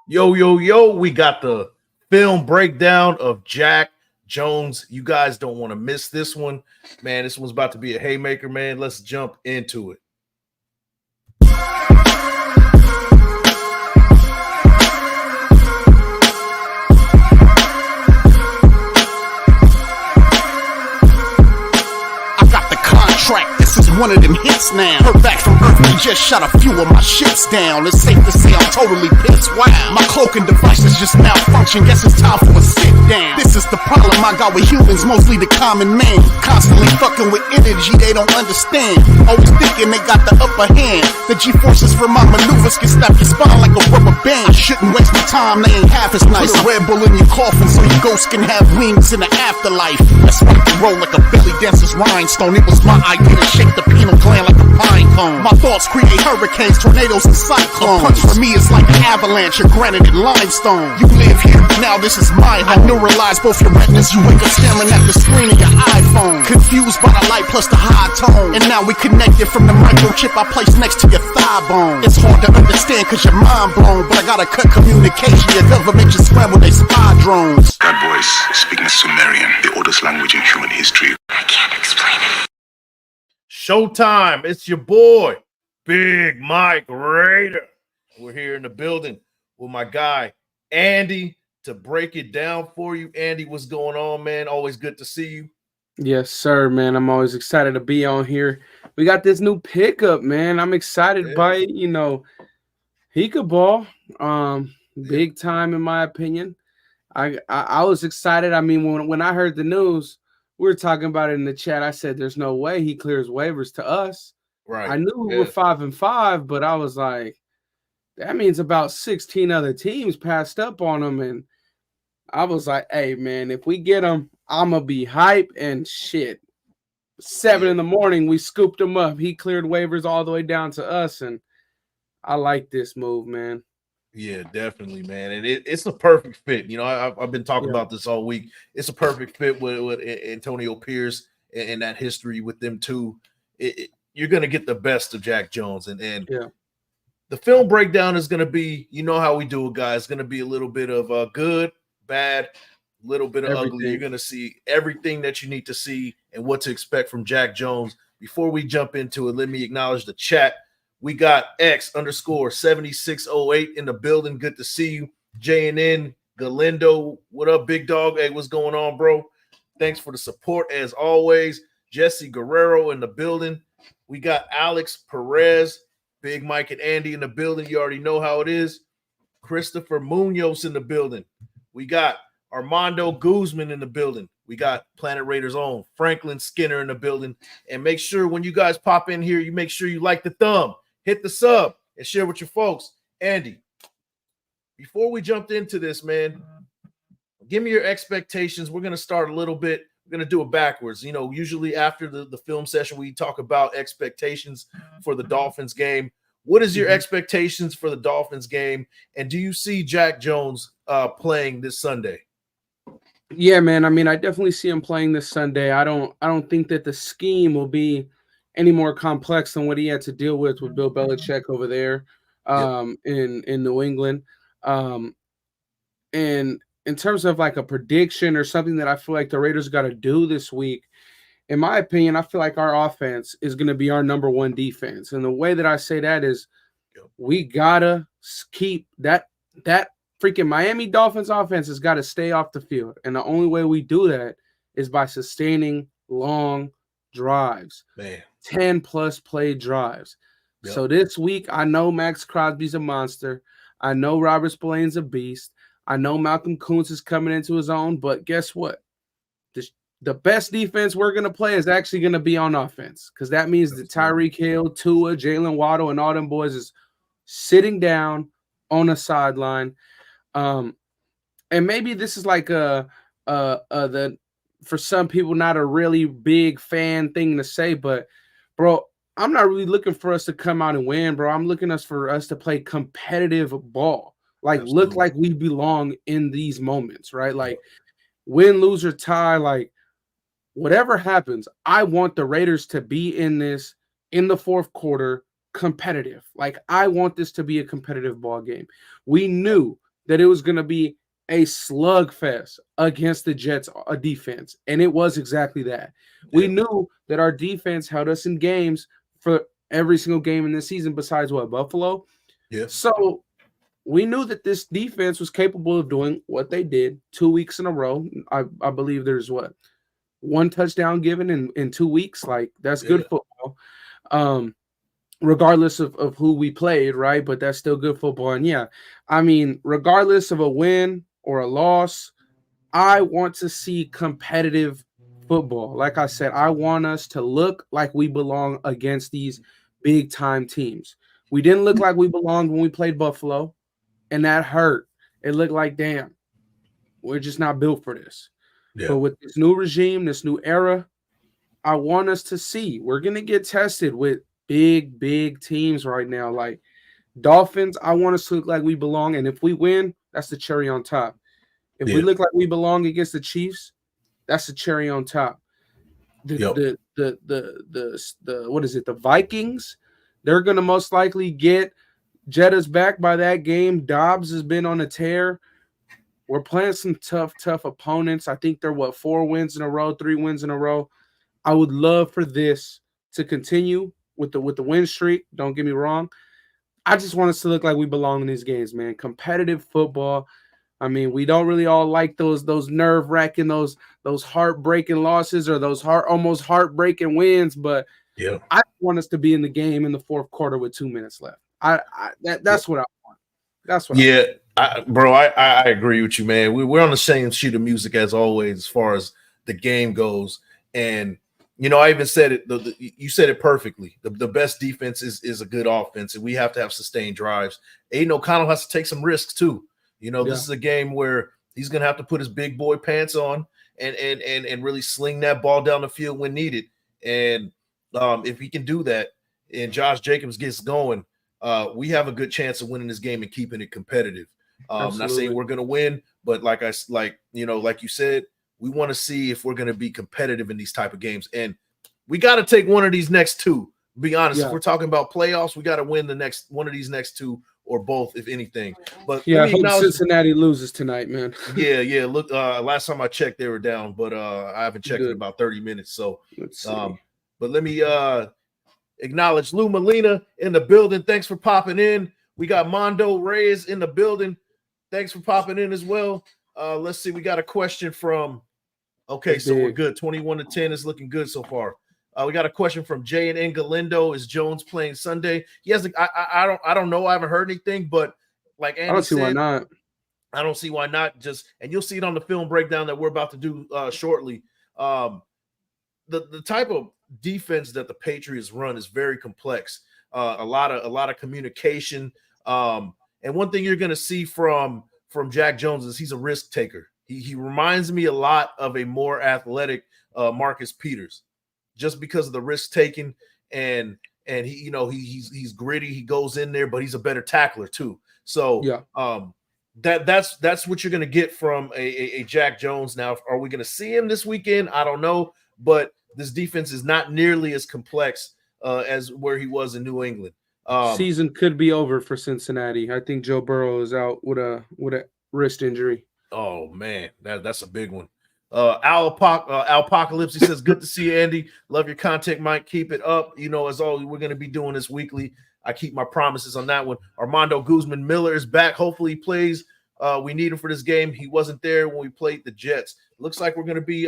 Yo, yo, yo, we got the film breakdown of Jack Jones. You guys don't want to miss this one. Man, this one's about to be a haymaker, man. Let's jump into it. This is one of them hits now. Heard back from Earth, we just shot a few of my ships down. It's safe to say I'm totally pissed. Wow, my cloaking devices just malfunction. Guess it's time for a sit down. This is the problem I got with humans, mostly the common man. Constantly fucking with energy they don't understand. Always thinking they got the upper hand. The G-forces from my maneuvers can snap your spine like a rubber band. I shouldn't waste my time, they ain't half as nice. Put a Red Bull in your coffin so your ghost can have wings in the afterlife. Let's rock and roll like a belly dancer's rhinestone. It was my idea to shake the pineal gland like a pine cone. My thoughts create hurricanes, tornadoes, and cyclones. A punch for me is like an avalanche of granite and limestone. You live here, now this is my home. I neuralize both your retinas, you wake up staring at the screen of your iPhone. Confused by the light plus the high tone. And now we connected from the microchip I placed next to your thigh bone. It's hard to understand cause your mind blown, but I gotta cut communication. Your government just scrambled they spy drones. That voice speaking Sumerian, the oldest language in human history. I can't explain it. Showtime. It's your boy, Big Mike Raider. We're here in the building with my guy, Andy, to break it down for you. Andy, what's going on, man? Always good to see you. Yes, sir, man. I'm always excited to be on here. We got this new pickup, man. I'm excited by it. You know, he could ball big time, in my opinion. I was excited. I mean, when I heard the news, we were talking about it in the chat. I said, there's no way he clears waivers to us. Right. I knew we were 5-5, but I was like, that means about 16 other teams passed up on him. And I was like, hey, man, if we get him, I'm going to be hype and shit. 7 in the morning, we scooped him up. He cleared waivers all the way down to us. And I like this move, man. Yeah, definitely, man. And it's a perfect fit. You know, I've been talking about this all week. It's a perfect fit with Antonio Pierce and that history with them too. You're going to get the best of Jack Jones. And the film breakdown is going to be, you know how we do it, guys. It's going to be a little bit of good, bad, a little bit of ugly. You're going to see everything that you need to see and what to expect from Jack Jones. Before we jump into it, let me acknowledge the chat. We got X_7608 in the building. Good to see you. JNN, Galindo, what up, big dog? Hey, what's going on, bro? Thanks for the support as always. Jesse Guerrero in the building. We got Alex Perez, Big Mike and Andy in the building. You already know how it is. Christopher Munoz in the building. We got Armando Guzman in the building. We got Planet Raiders' own Franklin Skinner in the building. And make sure when you guys pop in here, you make sure you like the thumb. Hit the sub and share with your folks. Andy, before we jumped into this, man, give me your expectations. We're going to start a little bit. We're going to do it backwards. You know, usually after the film session, we talk about expectations for the Dolphins game. What is your expectations for the Dolphins game? And do you see Jack Jones playing this Sunday? Yeah, man. I mean, I definitely see him playing this Sunday. I don't think that the scheme will be any more complex than what he had to deal with Bill Belichick over there in New England. And in terms of like a prediction or something that I feel like the Raiders got to do this week, in my opinion, I feel like our offense is going to be our number one defense. And the way that I say that is we got to keep that freaking Miami Dolphins offense has got to stay off the field. And the only way we do that is by sustaining long drives. Man. 10-plus play drives. Yep. So this week, I know Max Crosby's a monster. I know Robert Spillane's a beast. I know Malcolm Kuntz is coming into his own. But guess what? The best defense we're going to play is actually going to be on offense because that means that Tyreek Hill, Tua, Jalen Waddle, and all them boys is sitting down on a sideline. And maybe this is like for some people, not a really big fan thing to say, but bro, I'm not really looking for us to come out and win, bro. I'm looking for us to play competitive ball, like look like we belong in these moments, right? Like win, lose, or tie, like whatever happens, I want the Raiders to be in this in the fourth quarter competitive. Like I want this to be a competitive ball game. We knew that it was going to be a slugfest against the Jets defense, and it was exactly that. We knew that our defense held us in games for every single game in this season besides what, Buffalo? Yeah. So we knew that this defense was capable of doing what they did 2 weeks in a row. I believe there's what, 1 touchdown given in 2 weeks. Like, that's good football. Regardless of who we played, right? But that's still good football. And yeah, I mean, regardless of a win or a loss, I want to see competitive football. Like I said, I want us to look like we belong against these big time teams. We didn't look like we belonged when we played Buffalo, and that hurt. It looked like, damn, we're just not built for this. Yeah. But with this new regime, this new era, I want us to see. We're going to get tested with big teams right now. Like Dolphins, I want us to look like we belong. And if we win, that's the cherry on top. If we look like we belong against the Chiefs, that's the cherry on top. The what is it? The Vikings, they're going to most likely get Jetta's back by that game. Dobbs has been on a tear. We're playing some tough opponents. I think they're 4 wins in a row, 3 wins in a row. I would love for this to continue with the win streak. Don't get me wrong. I just want us to look like we belong in these games, man. Competitive football. I mean, we don't really all like those nerve-wracking, those heartbreaking losses or those almost heartbreaking wins, but I want us to be in the game in the fourth quarter with 2 minutes left. That's what I want. That's what I want. Bro, I agree with you, man. We're on the same sheet of music as always as far as the game goes. And, you know, I even said it. You said it perfectly. The best defense is a good offense, and we have to have sustained drives. Aiden O'Connell has to take some risks too. You know, this is a game where he's going to have to put his big boy pants on and really sling that ball down the field when needed. And if he can do that and Josh Jacobs gets going, we have a good chance of winning this game and keeping it competitive. I'm not saying we're going to win, but like you said, we want to see if we're going to be competitive in these type of games. And we got to take one of these next 2. Be honest, if we're talking about playoffs, we got to win one of these next 2 or both, if anything. But I hope Cincinnati loses tonight, man. Yeah. Look, last time I checked, they were down, but I haven't checked in about 30 minutes. So, but let me acknowledge Lou Molina in the building. Thanks for popping in. We got Mondo Reyes in the building. Thanks for popping in as well. Let's see. We got a question from. Okay, so we're good. 21-10 is looking good so far. We got a question from J&N Galindo. Is Jones playing Sunday? He has. I don't know. I haven't heard anything, but like Andy I don't see why not. I don't see why not. And you'll see it on the film breakdown that we're about to do shortly. The type of defense that the Patriots run is very complex. A lot of communication. And one thing you're going to see from Jack Jones is he's a risk taker. He reminds me a lot of a more athletic Marcus Peters, just because of the risk taking and he's gritty. He goes in there, but he's a better tackler too. So that's what you're going to get from a Jack Jones. Now, are we going to see him this weekend? I don't know, but this defense is not nearly as complex as where he was in New England. Season could be over for Cincinnati. I think Joe Burrow is out with a wrist injury. Oh man, that's a big one. Alpocalypse, he says, good to see you, Andy. Love your content, Mike. Keep it up. You know, as always, we're going to be doing this weekly. I keep my promises on that one. Armando Guzman Miller is back. Hopefully he plays. We need him for this game. He wasn't there when we played the Jets. Looks like we're going to be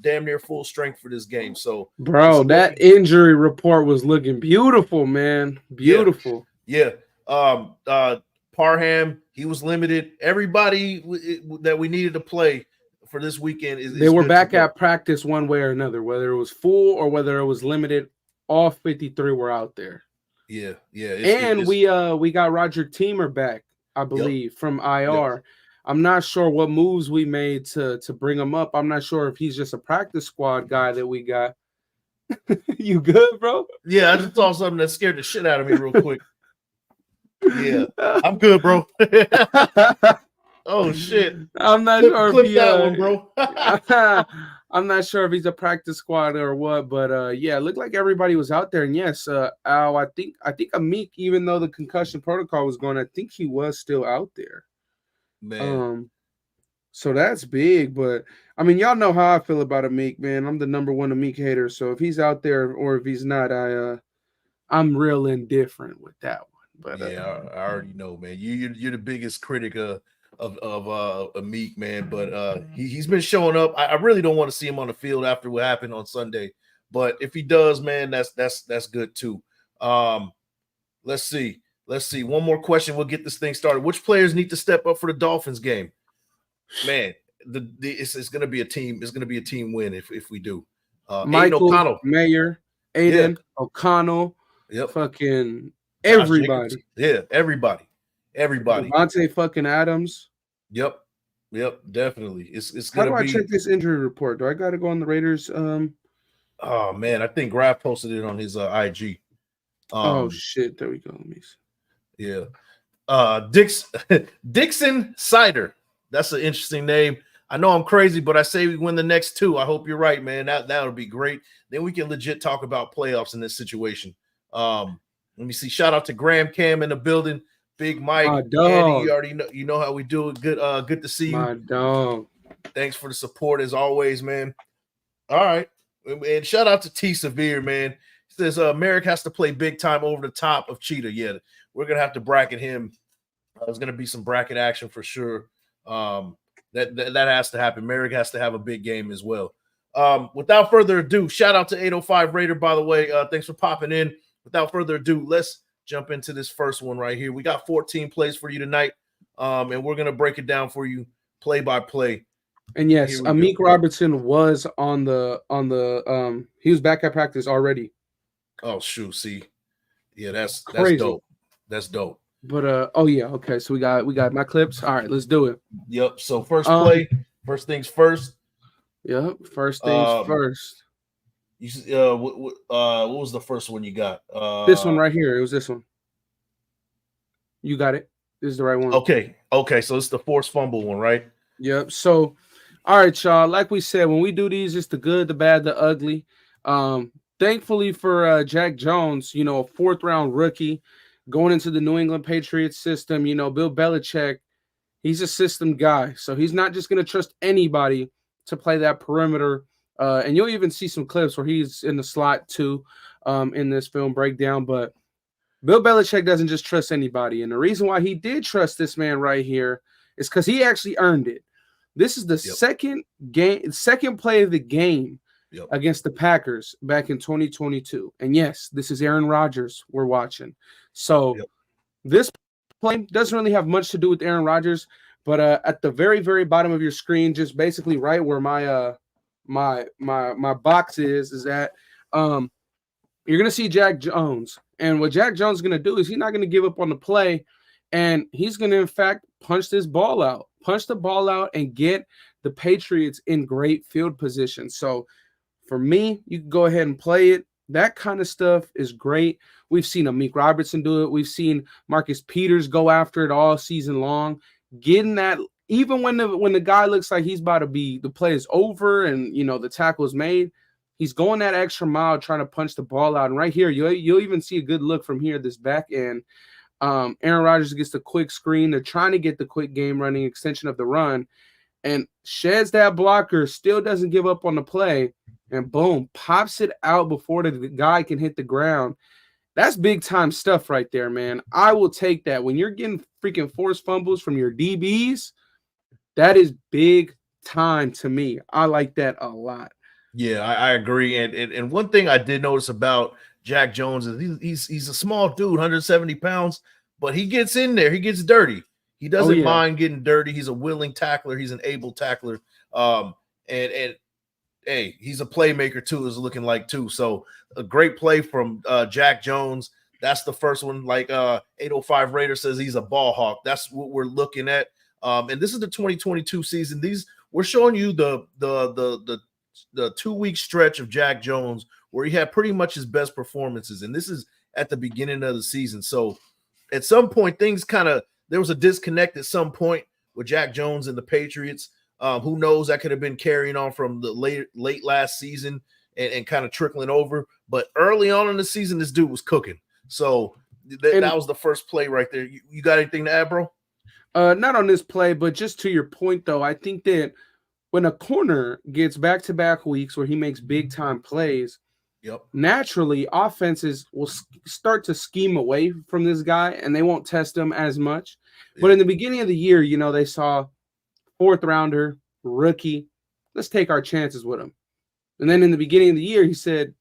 damn near full strength for this game. So, bro, that injury report was looking beautiful, man. Beautiful. Yeah. Parham, he was limited. Everybody that we needed to play for this weekend they were back at practice one way or another, whether it was full or whether it was limited. All 53 were out there. Yeah. We got Roger Teamer back, I believe, from IR. Yep. I'm not sure what moves we made to bring him up. I'm not sure if he's just a practice squad guy that we got. You good, bro? Yeah, I just saw something that scared the shit out of me real quick. Yeah, I'm good, bro. Oh shit! I'm not sure if that one, bro. I'm not sure if he's a practice squad or what, but it looked like everybody was out there. And yes, Al, I think Amik, even though the concussion protocol was going, I think he was still out there. Man. So that's big, but I mean, y'all know how I feel about Amik, man. I'm the #1 Amik hater, so if he's out there or if he's not, I'm real indifferent with that one. But Yeah, I already know, man. You're the biggest critic of Amik, man. But he's been showing up. I really don't want to see him on the field after what happened on Sunday. But if he does, man, that's good too. Let's see. One more question. We'll get this thing started. Which players need to step up for the Dolphins game? Man, it's going to be a team. It's going to be a team win if we do. Aiden O'Connell, Mayer, Aiden O'Connell, fucking everybody. Everybody. Devontae fucking Adams. Yep, definitely. It's How gonna do I be. check this injury report? Do I got to go on the Raiders? Oh man, I think Graf posted it on his IG. Oh shit! There we go. Let me see. Yeah. Dixon Cider. That's an interesting name. I know I'm crazy, but I say we win the next two. I hope you're right, man. That would be great. Then we can legit talk about playoffs in this situation. Let me see. Shout out to Graham Cam in the building. Big Mike, my dog. Andy, you know how we do it. Good to see you. My dog. Thanks for the support as always, man. All right. And shout out to T Severe, man. He says Merrick has to play big time over the top of Cheetah. Yeah, we're gonna have to bracket him. There's gonna be some bracket action for sure. That has to happen. Merrick has to have a big game as well. Without further ado, shout out to 805 Raider, by the way. Thanks for popping in. Without further ado, let's jump into this first one right here. We got 14 plays for you tonight, and we're gonna break it down for you play by play. And yes, Amik Robertson was on the he was back at practice already. Oh shoot, see. Yeah, that's crazy. Dope. That's dope. But oh yeah, okay. So we got my clips. All right, let's do it. Yep. So first play, first things first. Yep, first things first. You what was the first one you got? This one right here. It was this one. You got it. This is the right one. Okay. So it's the forced fumble one, right? Yep. So, all right, y'all. Like we said, when we do these, it's the good, the bad, the ugly. Thankfully for Jack Jones, a 4th round rookie going into the New England Patriots system. Bill Belichick, he's a system guy, so he's not just going to trust anybody to play that perimeter. And you'll even see some clips where he's in the slot too in this film breakdown. But Bill Belichick doesn't just trust anybody. And the reason why he did trust this man right here is because he actually earned it. This is the second play of the game against the Packers back in 2022. And yes, this is Aaron Rodgers we're watching. So this play doesn't really have much to do with Aaron Rodgers, but at the very, very bottom of your screen, just basically right where my box is that you're gonna see Jack Jones. And what Jack Jones is gonna do is he's not gonna give up on the play, and he's gonna in fact punch the ball out and get the Patriots in great field position. So for me, you can go ahead and play it. That kind of stuff is great. We've seen Amik Robertson do it. We've seen Marcus Peters go after it all season long. Getting that, even when the guy looks like he's about to be, the play is over and the tackle is made, he's going that extra mile trying to punch the ball out. And right here, you'll even see a good look from here, this back end. Aaron Rodgers gets the quick screen. They're trying to get the quick game running extension of the run and sheds that blocker, still doesn't give up on the play, and boom, pops it out before the guy can hit the ground. That's big time stuff right there, man. I will take that. When you're getting freaking forced fumbles from your DBs, that is big time to me. I like that a lot. Yeah, I agree. And one thing I did notice about Jack Jones is he's a small dude, 170 pounds, but he gets in there. He gets dirty. He doesn't mind getting dirty. He's a willing tackler. He's an able tackler. And hey, he's a playmaker too, is looking like too. So a great play from Jack Jones. That's the first one. Like 805 Raider says, he's a ball hawk. That's what we're looking at. And this is the 2022 season. We're showing you the 2-week stretch of Jack Jones where he had pretty much his best performances. And this is at the beginning of the season. So at some point, there was a disconnect at some point with Jack Jones and the Patriots. Who knows? That could have been carrying on from the late last season and kind of trickling over. But early on in the season, this dude was cooking. So that was the first play right there. You got anything to add, bro? Not on this play, but just to your point, though, I think that when a corner gets back-to-back weeks where he makes big-time plays, Yep. naturally offenses will start to scheme away from this guy, and they won't test him as much. Yeah. But in the beginning of the year, they saw fourth-rounder, rookie. Let's take our chances with him. And then in the beginning of the year, he said,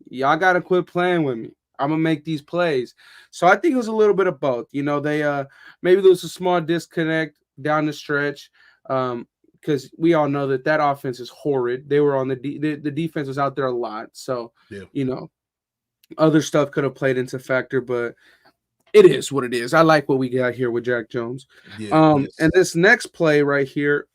y'all got to quit playing with me. I'm going to make these plays. So I think it was a little bit of both. They maybe there was a small disconnect down the stretch because we all know that offense is horrid. They were on the defense was out there a lot. So, other stuff could have played into factor, but it is what it is. I like what we got here with Jack Jones. And this next play right here,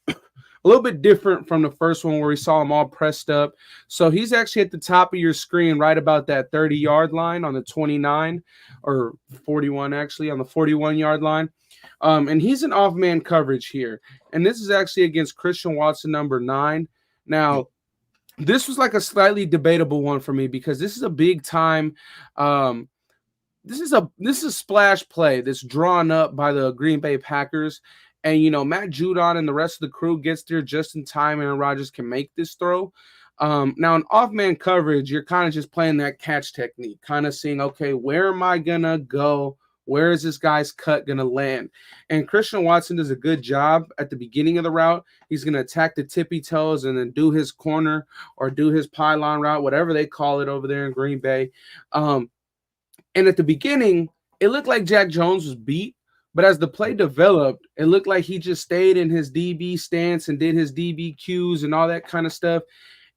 a little bit different from the first one where we saw him all pressed up. So he's actually at the top of your screen right about that 30-yard line on the 29 or 41, actually, on the 41-yard line. And he's an off-man coverage here. And this is actually against Christian Watson, number 9. Now, this was like a slightly debatable one for me because this is a big-time this is a splash play that's drawn up by the Green Bay Packers. And, Matt Judon and the rest of the crew gets there just in time. Aaron Rodgers can make this throw. Now, in off-man coverage, you're kind of just playing that catch technique, kind of seeing, okay, where am I going to go? Where is this guy's cut going to land? And Christian Watson does a good job at the beginning of the route. He's going to attack the tippy toes and then do his corner or do his pylon route, whatever they call it over there in Green Bay. And at the beginning, it looked like Jack Jones was beat. But as the play developed, it looked like he just stayed in his DB stance and did his DB cues and all that kind of stuff.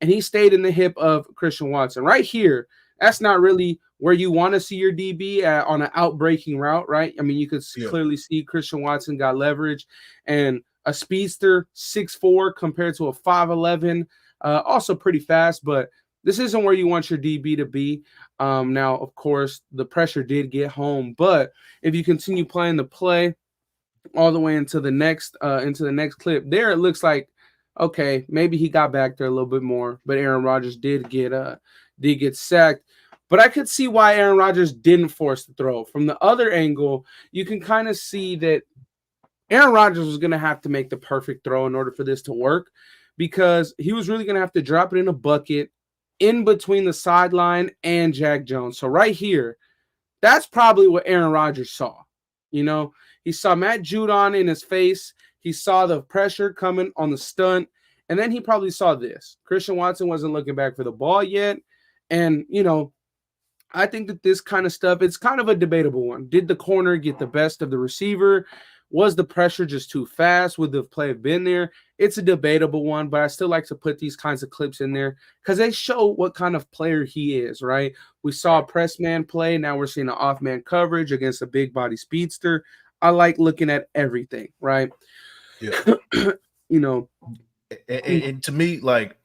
And he stayed in the hip of Christian Watson. Right here, that's not really where you want to see your DB on an outbreaking route, right? I mean, you could clearly see Christian Watson got leverage. And a speedster, 6'4", compared to a 5'11", also pretty fast, but this isn't where you want your DB to be. Now, of course, the pressure did get home, but if you continue playing the play all the way into the next clip, there it looks like, okay, maybe he got back there a little bit more, but Aaron Rodgers did get sacked. But I could see why Aaron Rodgers didn't force the throw. From the other angle, you can kind of see that Aaron Rodgers was going to have to make the perfect throw in order for this to work because he was really going to have to drop it in a bucket in between the sideline and Jack Jones. So right here, that's probably what Aaron Rodgers saw. He saw Matt Judon in his face. He saw the pressure coming on the stunt. And then he probably saw this. Christian Watson wasn't looking back for the ball yet. And, I think that this kind of stuff, it's kind of a debatable one. Did the corner get the best of the receiver? Was the pressure just too fast? Would the play have been there? It's a debatable one, but I still like to put these kinds of clips in there because they show what kind of player he is, right? We saw a press man play. Now we're seeing an off-man coverage against a big body speedster. I like looking at everything, right? Yeah. And to me, like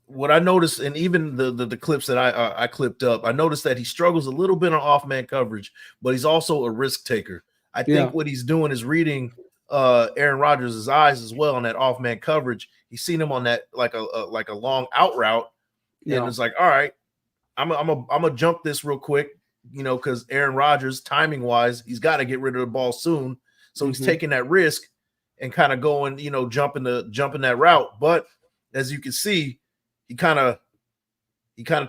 what I noticed, and even the clips that I clipped up, I noticed that he struggles a little bit on off-man coverage, but he's also a risk taker. I think what he's doing is reading Aaron Rodgers' eyes as well on that off-man coverage. He's seen him on that like a long out route, and it's like, all right, I'm a jump this real quick, because Aaron Rodgers, timing wise, he's got to get rid of the ball soon, so he's taking that risk and kind of going, jumping that route. But as you can see, he kind of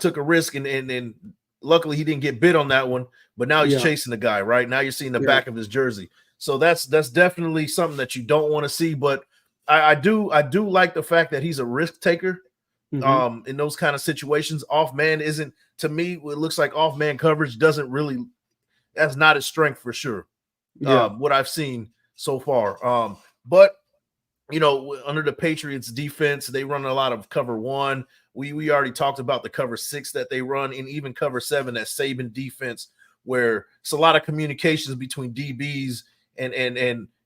took a risk and luckily he didn't get bit on that one. But now he's chasing the guy, right? Now you're seeing the back of his jersey. So that's definitely something that you don't want to see. But I do like the fact that he's a risk taker in those kind of situations. Off man isn't, to me, it looks like off man coverage doesn't really, that's not his strength for sure. What I've seen so far. But under the Patriots defense, they run a lot of cover 1. We already talked about the cover 6 that they run, and even cover 7, that Saban defense, where it's a lot of communications between DBs and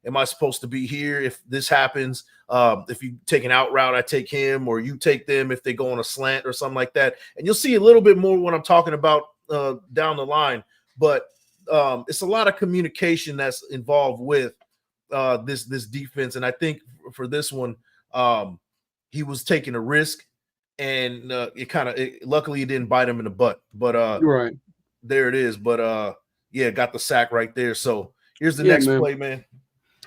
am I supposed to be here if this happens? If you take an out route, I take him, or you take them if they go on a slant or something like that. And you'll see a little bit more when I'm talking about down the line. But it's a lot of communication that's involved with this defense. And I think for this one, he was taking a risk, and luckily it didn't bite him in the butt. But right. There it is. But got the sack right there. So here's the next play, man.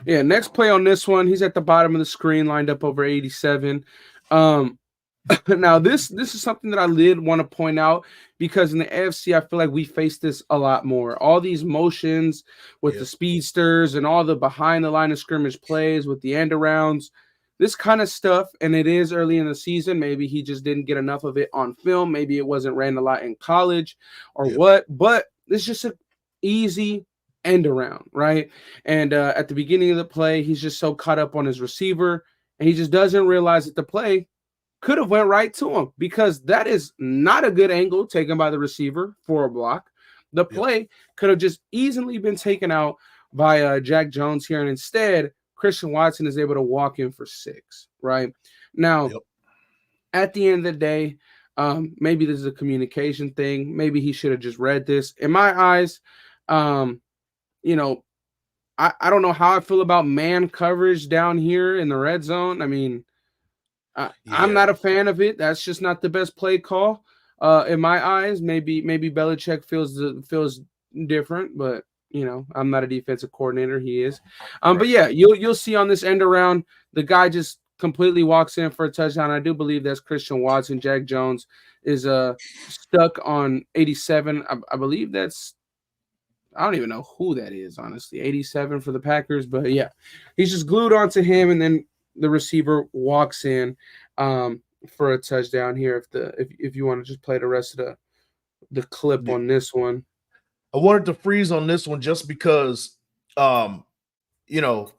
Yeah, next play on this one, he's at the bottom of the screen, lined up over 87. Now this is something that I did want to point out because in the AFC, I feel like we face this a lot more. All these motions with the speedsters and all the behind the line of scrimmage plays with the end arounds, this kind of stuff. And it is early in the season. Maybe he just didn't get enough of it on film. Maybe it wasn't ran a lot in college or what. But it's just an easy end around, right? And at the beginning of the play, he's just so caught up on his receiver, and he just doesn't realize that the play could have went right to him because that is not a good angle taken by the receiver for a block. The play could have just easily been taken out by Jack Jones here, and instead Christian Watson is able to walk in for 6, right? Now, at the end of the day, maybe this is a communication thing. Maybe he should have just read this. In my eyes, you know, I don't know how I feel about man coverage down here in the red zone. I mean, I'm not a fan of it. That's just not the best play call in my eyes. Maybe Belichick feels different, but you know, I'm not a defensive coordinator. He is. But yeah, you'll see on this end around, the guy just completely walks in for a touchdown. I do believe that's Christian Watson. Jack Jones is stuck on 87. I believe that's, I don't even know who that is, honestly. 87 for the Packers, but yeah, he's just glued onto him, and then the receiver walks in for a touchdown here. If you want to just play the rest of the clip on this one. I wanted to freeze on this one just because, you know,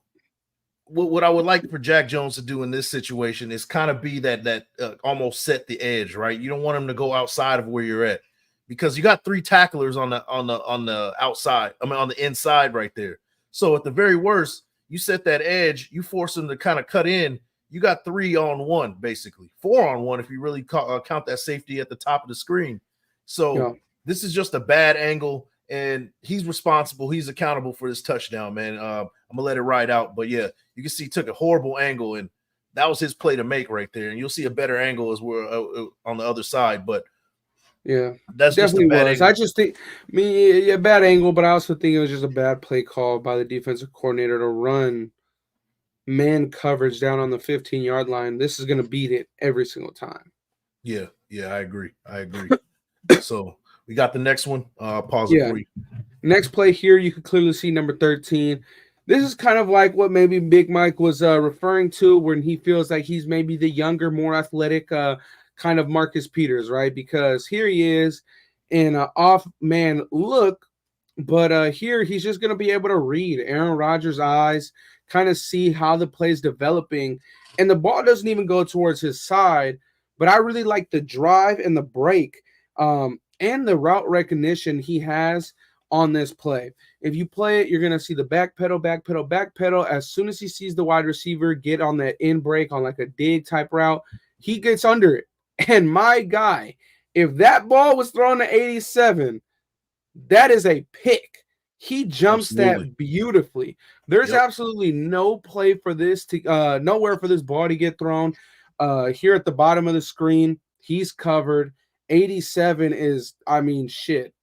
what I would like for Jack Jones to do in this situation is kind of be that almost set the edge, right? You don't want him to go outside of where you're at, because you got 3 tacklers on the outside. I mean, on the inside right there. So at the very worst, you set that edge, you force him to kind of cut in. You got 3 on 1, basically 4 on 1 if you really count that safety at the top of the screen. So this is just a bad angle, and he's responsible. He's accountable for this touchdown, man. I'm gonna let it ride out, but yeah, you can see he took a horrible angle, and that was his play to make right there. And you'll see a better angle as we're on the other side, but. Yeah, that's definitely just a bad was. angle. I just think, bad angle, but I also think it was just a bad play call by the defensive coordinator to run man coverage down on the 15-yard line. This is going to beat it every single time. Yeah, I agree. So we got the next one. Pause it for you. Next play here, you can clearly see number 13. This is kind of like what maybe Big Mike was referring to when he feels like he's maybe the younger, more athletic kind of Marcus Peters, right? Because here he is in an off-man look, but here he's just going to be able to read Aaron Rodgers' eyes, kind of see how the play's developing, and the ball doesn't even go towards his side, but I really like the drive and the break and the route recognition he has on this play. If you play it, you're going to see the back pedal. As soon as he sees the wide receiver get on that in break on like a dig type route, he gets under it. And my guy, if that ball was thrown to 87, that is a pick. He jumps that beautifully. There's absolutely no play for this to nowhere for this ball to get thrown. Here at the bottom of the screen, he's covered. 87 is, I mean, shit.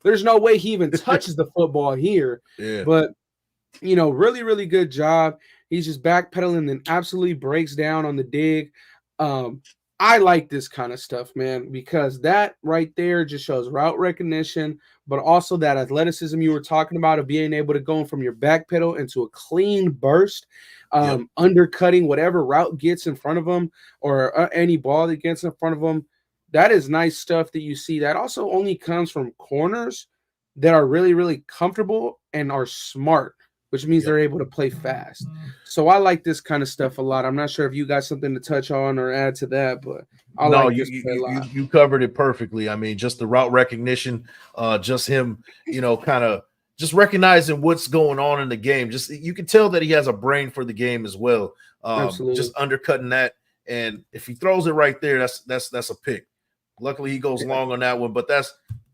There's no way he even touches the football here. Yeah. But you know, really, really good job. He's just backpedaling and absolutely breaks down on the dig. I like this kind of stuff, man, because that right there just shows route recognition, but also that athleticism you were talking about of being able to go from your back pedal into a clean burst, undercutting whatever route gets in front of them or any ball that gets in front of them. That is nice stuff that you see. That also only comes from corners that are really, really comfortable and are smart, which means they're able to play fast. So I like this kind of stuff a lot. I'm not sure if you got something to touch on or add to that, but I like this play a lot. You covered it perfectly. I mean, just the route recognition, just him, you know, kind of just recognizing what's going on in the game. Just you can tell that he has a brain for the game as well. Just undercutting that, and if he throws it right there, that's a pick. Luckily, he goes long on that one, but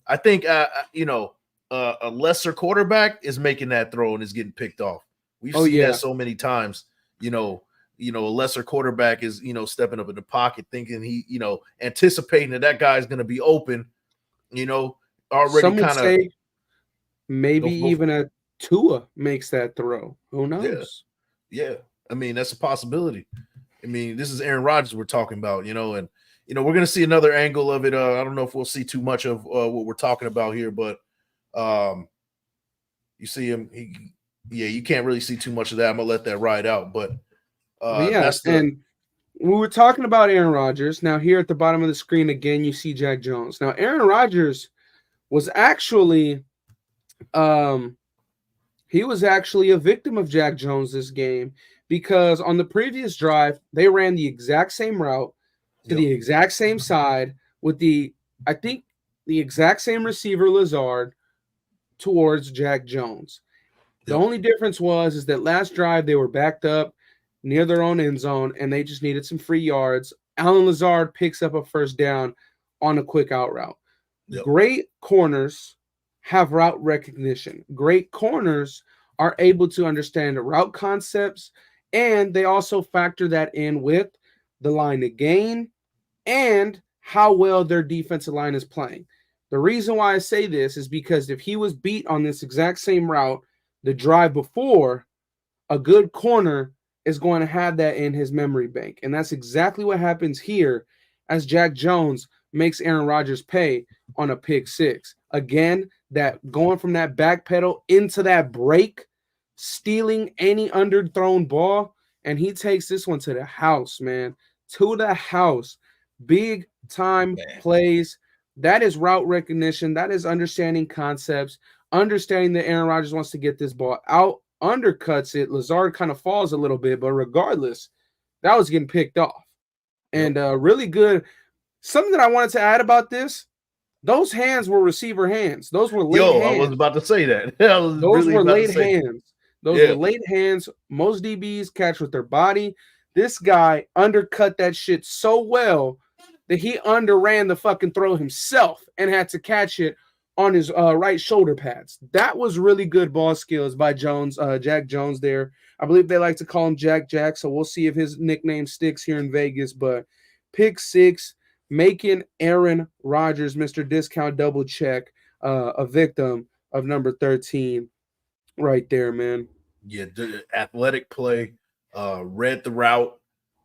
I think you know. A lesser quarterback is making that throw and is getting picked off. We've seen that so many times. You know, a lesser quarterback is, stepping up in the pocket, thinking he, anticipating that guy's going to be open. Already kind of maybe even Tua makes that throw. Who Yeah. knows? Yeah. I mean, that's a possibility. I mean, this is Aaron Rodgers we're talking about, and we're going to see another angle of it. I don't know if we'll see too much of what we're talking about here, but you see him. You can't really see too much of that. I'm gonna let that ride out, but that's the. And we were talking about Aaron Rodgers. Now here at the bottom of the screen again, you see Jack Jones. Now Aaron Rodgers was actually, he was actually a victim of Jack Jones this game, because on the previous drive they ran the exact same route to the exact same side with I think the exact same receiver Lazard towards Jack Jones. The only difference is that last drive they were backed up near their own end zone and they just needed some free yards. Allen Lazard picks up a first down on a quick out route. Great corners have route recognition. Great corners are able to understand the route concepts, and they also factor that in with the line to gain and how well their defensive line is playing. The reason why I say this is because if he was beat on this exact same route the drive before, a good corner is going to have that in his memory bank. And that's exactly what happens here as Jack Jones makes Aaron Rodgers pay on a pick six. Again, that going from that back pedal into that break, stealing any underthrown ball, and he takes this one to the house, man. To the house. Big time plays. That is route recognition. That is understanding concepts, understanding that Aaron Rodgers wants to get this ball out, undercuts it. Lazard kind of falls a little bit, but regardless, that was getting picked off. And really good. Something that I wanted to add about this, those hands were receiver hands. Those were late hands. I was about to say that. Those were late hands. Those were late hands. Most DBs catch with their body. This guy undercut that shit so well that he underran the fucking throw himself and had to catch it on his right shoulder pads. That was really good ball skills by Jones, Jack Jones there. I believe they like to call him Jack Jack, so we'll see if his nickname sticks here in Vegas. But pick six, making Aaron Rodgers, Mr. Discount Double Check, a victim of number 13 right there, man. Yeah, the athletic play, read the route,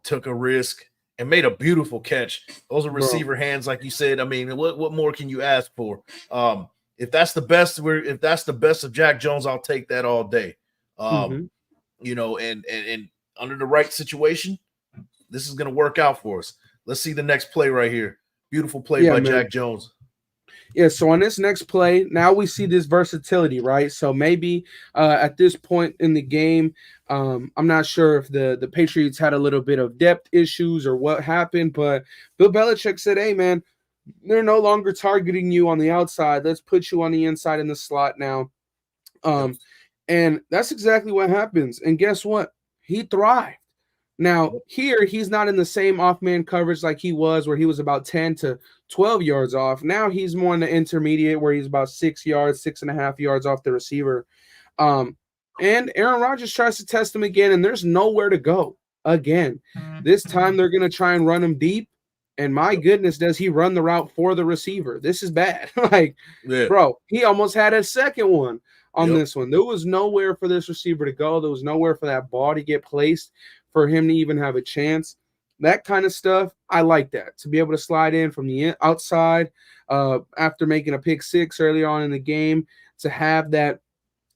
took a risk, and made a beautiful catch. Those are receiver hands, like you said. I mean, what more can you ask for? If that's the best, of Jack Jones, I'll take that all day. And under the right situation, this is going to work out for us. Let's see the next play right here. Beautiful play by Jack Jones. Yeah, so on this next play, now we see this versatility, right? So maybe at this point in the game, I'm not sure if the Patriots had a little bit of depth issues or what happened, but Bill Belichick said, hey, man, they're no longer targeting you on the outside. Let's put you on the inside in the slot now. And that's exactly what happens. And guess what? He thrived. Now, here, he's not in the same off-man coverage like he was, where he was about 10 to 12 yards off. Now he's more in the intermediate, where he's about 6 yards, 6.5 yards off the receiver. And Aaron Rodgers tries to test him again, and there's nowhere to go again. This time they're going to try and run him deep, and my goodness, does he run the route for the receiver. This is bad. Bro, he almost had a second one on this one. There was nowhere for this receiver to go. There was nowhere for that ball to get placed for him to even have a chance. That kind of stuff, I like that. To be able to slide in from the outside after making a pick six early on in the game, to have that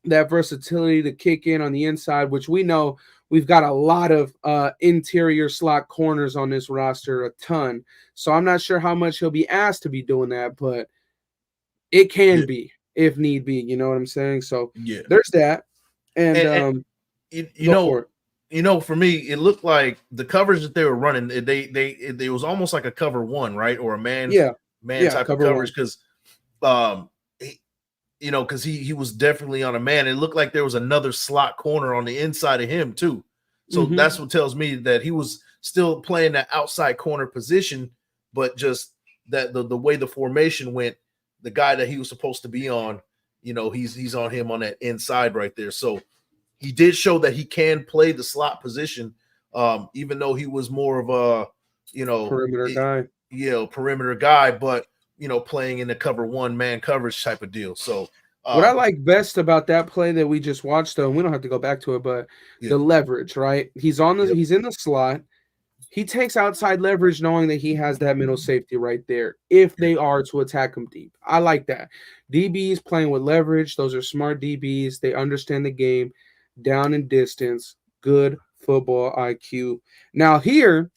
versatility to kick in on the inside, which we know we've got a lot of interior slot corners on this roster, a ton. So I'm not sure how much he'll be asked to be doing that, but it can be if need be. You know what I'm saying? So there's that. And for me, it looked like the coverage that they were running, they was almost like a cover one, right? Or a man type of coverage, because because he was definitely on a man. It looked like there was another slot corner on the inside of him too. So that's what tells me that he was still playing that outside corner position, but just that the way the formation went, the guy that he was supposed to be on, he's on him on that inside right there. So he did show that he can play the slot position, even though he was more of a, perimeter guy. Perimeter guy, but playing in the cover one man coverage type of deal. So What I like best about that play that we just watched, though, and we don't have to go back to it, but the leverage, right? He's in the slot. He takes outside leverage knowing that he has that middle safety right there if they are to attack him deep. I like that. DBs playing with leverage. Those are smart DBs. They understand the game down and distance. Good football IQ. Now here,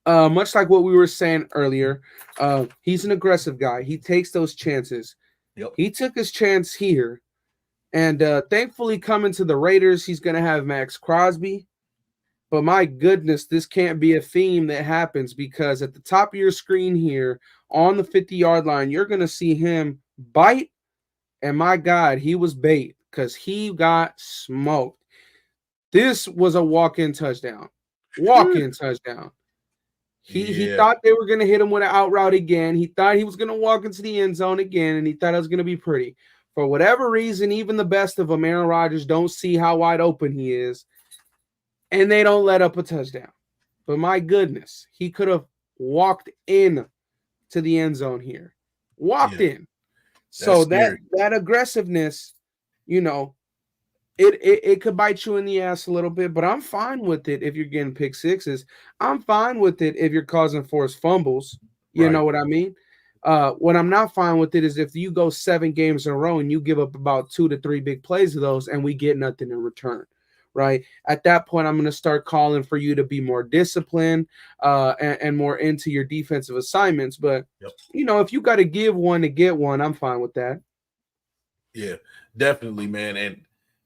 much like what we were saying earlier, he's an aggressive guy. He takes those chances. Yep. He took his chance here. And thankfully coming to the Raiders, he's going to have Max Crosby. But my goodness, this can't be a theme that happens because at the top of your screen here on the 50-yard line, you're going to see him bite. And my God, he was bait because he got smoked. This was a walk-in touchdown. Walk-in touchdown. He thought they were going to hit him with an out route again. He thought he was going to walk into the end zone again, and he thought it was going to be pretty. For whatever reason, even the best of them, Aaron Rodgers, don't see how wide open he is, and they don't let up a touchdown. But my goodness, he could have walked in to the end zone here. Walked in. So that aggressiveness, you know, it could bite you in the ass a little bit, but I'm fine with it if you're getting pick sixes. I'm fine with it if you're causing forced fumbles. You know what I mean? What I'm not fine with it is if you go 7 games in a row and you give up about 2 to 3 big plays of those and we get nothing in return, right? At that point, I'm going to start calling for you to be more disciplined and more into your defensive assignments. But, you know, if you got to give one to get one, I'm fine with that. Yeah, definitely, man. And,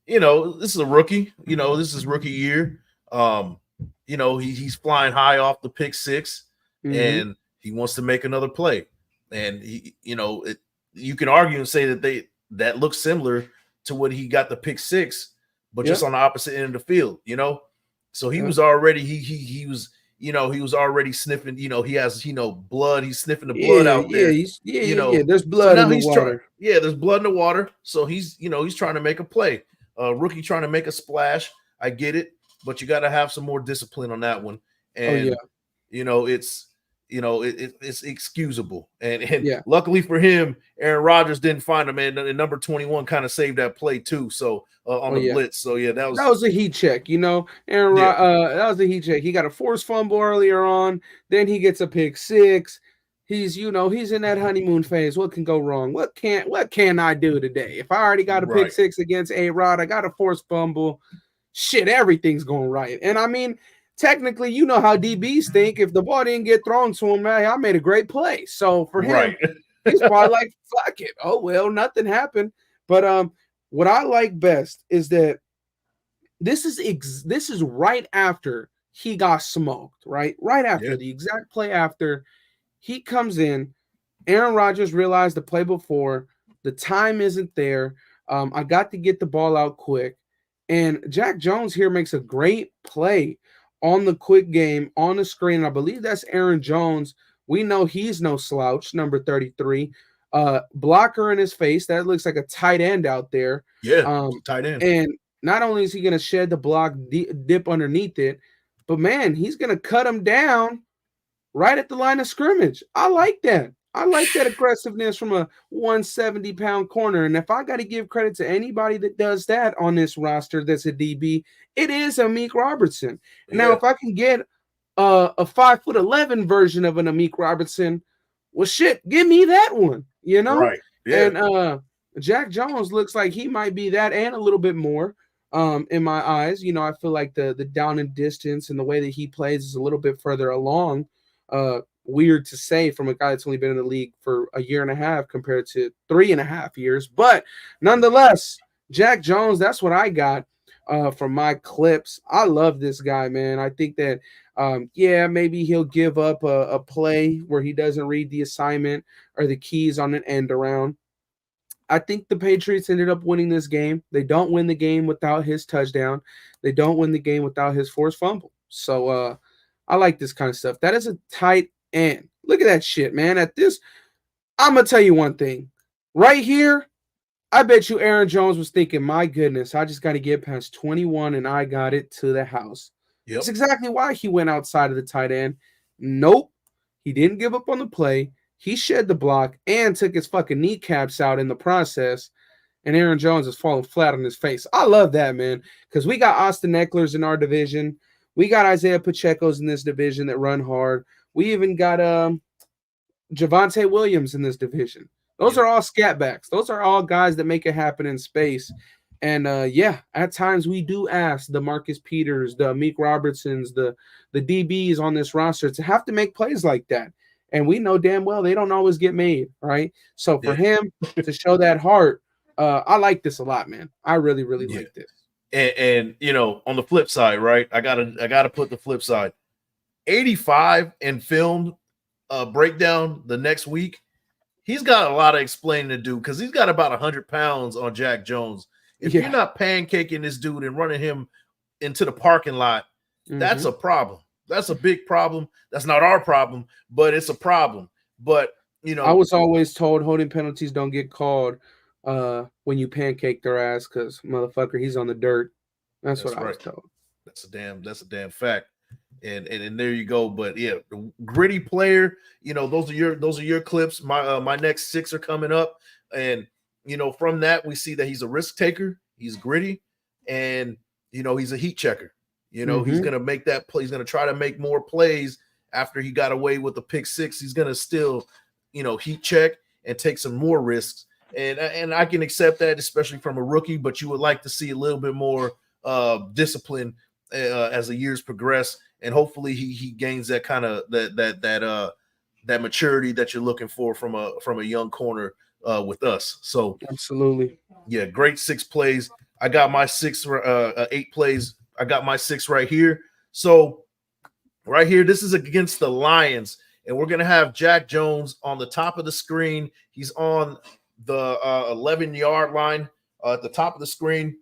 you know, this is a rookie. You know, this is rookie year. You know, he's flying high off the pick six, and he wants to make another play. And he, you know, you can argue and say that looks similar to what he got the pick six, but just on the opposite end of the field. You know, so he was already he was. You know, he was already sniffing. You know, he has blood. He's sniffing the blood out there. There's blood in the water. There's blood in the water. So he's trying to make a play. Rookie trying to make a splash. I get it, but you got to have some more discipline on that one. And it's excusable. And luckily for him, Aaron Rodgers didn't find him, and number 21 kind of saved that play too. So on the blitz. So that was a heat check. You know, that was a heat check. He got a forced fumble earlier on. Then he gets a pick six. He's in that honeymoon phase. What can go wrong? What can I do today? If I already got a pick six against A-Rod, I got a forced fumble. Shit, everything's going right. And I mean, technically, you know how DBs think. If the ball didn't get thrown to him, man, I made a great play. So for him, he's probably like, fuck it. Oh, well, nothing happened. But what I like best is that this is right after he got smoked, right? Right after the exact play after. He comes in. Aaron Rodgers realized the play before. The time isn't there. I got to get the ball out quick. And Jack Jones here makes a great play on the quick game on the screen. I believe that's Aaron Jones. We know he's no slouch, number 33. Blocker in his face. That looks like a tight end out there. Yeah, tight end. And not only is he going to shed the block, dip underneath it, but, man, he's going to cut him down right at the line of scrimmage. I like that. I like that aggressiveness from a 170-pound corner. And if I got to give credit to anybody that does that on this roster that's a DB, it is Amik Robertson. Now, if I can get a 5'11" version of an Amik Robertson, well, shit, give me that one, you know? Right. Yeah. And Jack Jones looks like he might be that and a little bit more in my eyes. You know, I feel like the down and distance and the way that he plays is a little bit further along. Weird to say from a guy that's only been in the league for a year and a half compared to 3.5 years. But nonetheless, Jack Jones, that's what I got from my clips. I love this guy, man. I think that, maybe he'll give up a play where he doesn't read the assignment or the keys on an end around. I think the Patriots ended up winning this game. They don't win the game without his touchdown. They don't win the game without his forced fumble. So, I like this kind of stuff. That is a tight end. Look at that shit, man. At this, I'm going to tell you one thing. Right here, I bet you Aaron Jones was thinking, my goodness, I just got to get past 21 and I got it to the house. Yep. That's exactly why he went outside of the tight end. Nope. He didn't give up on the play. He shed the block and took his fucking kneecaps out in the process. and Aaron Jones is falling flat on his face. I love that, man, because we got Austin Eckler's in our division. We got Isaiah Pacheco's in this division that run hard. We even got Javonte Williams in this division. Those are all scat backs. Those are all guys that make it happen in space. And at times we do ask the Marcus Peters, the Meek Robertsons, the DBs on this roster to have to make plays like that. And we know damn well they don't always get made, right? So for him to show that heart, I like this a lot, man. I really, really like this. And you know, on the flip side, right? I gotta put the flip side. 85 and filmed breakdown the next week. He's got a lot of explaining to do because he's got about 100 pounds on Jack Jones. If you're not pancaking this dude and running him into the parking lot, that's a problem. That's a big problem. That's not our problem, but it's a problem. But, you know, I was always told holding penalties don't get called when you pancake their ass because, motherfucker, he's on the dirt. That's what I was told. That's a damn fact. And there you go. But yeah, the gritty player, you know, those are your clips. My next 6 are coming up. And you know, from that, we see that he's a risk taker, he's gritty, and you know, he's a heat checker. You know, he's gonna make that play, he's gonna try to make more plays after he got away with the pick 6. He's gonna still, you know, heat check and take some more risks. And I can accept that, especially from a rookie, but you would like to see a little bit more discipline as the years progress, and hopefully he gains that kind of that maturity that you're looking for from a young corner with us. So absolutely, yeah, great 6 plays. I got my 8 plays. I got my 6 right here. So right here, this is against the Lions, and we're gonna have Jack Jones on the top of the screen. He's on the 11-yard line at the top of the screen,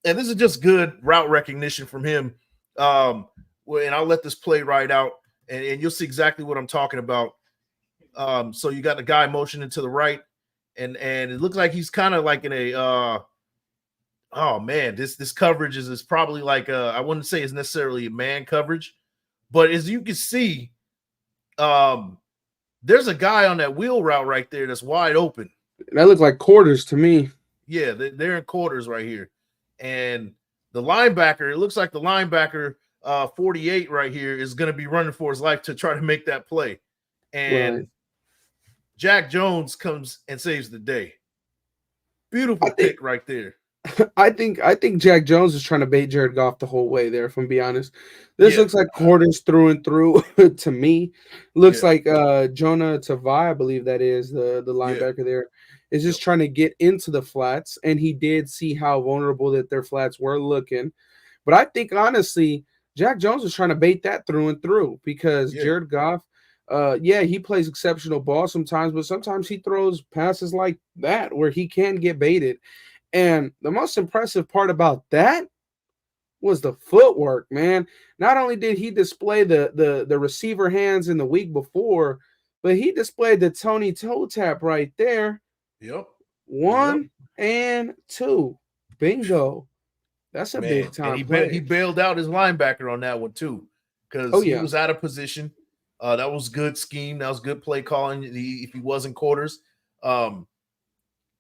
and this is just good route recognition from him. And I'll let this play right out, and you'll see exactly what I'm talking about. So you got the guy motioning to the right, and it looks like he's kind of like in a oh man, this coverage is probably like I wouldn't say it's necessarily a man coverage, but as you can see, there's a guy on that wheel route right there that's wide open. That looked like quarters to me. Yeah, they're in quarters right here, and the linebacker, it looks like the linebacker 48 right here is going to be running for his life to try to make that play, and Jack Jones comes and saves the day. Beautiful pick right there. I think Jack Jones is trying to bait Jared Goff the whole way there, if I'm being honest. This looks like quarters through and through to me. Looks like Jonah Tavai, I believe that is the linebacker there, is just trying to get into the flats, and he did see how vulnerable that their flats were looking. But I think honestly, Jack Jones is trying to bait that through and through because Jared Goff, he plays exceptional ball sometimes, but sometimes he throws passes like that where he can get baited. And the most impressive part about that was the footwork, man. Not only did he display the receiver hands in the week before, but he displayed the Tony toe tap right there. Yep. 1 and 2. Bingo. That's a big time play. He bailed out his linebacker on that one too, because he was out of position. That was good scheme. That was good play calling. If he was in quarters,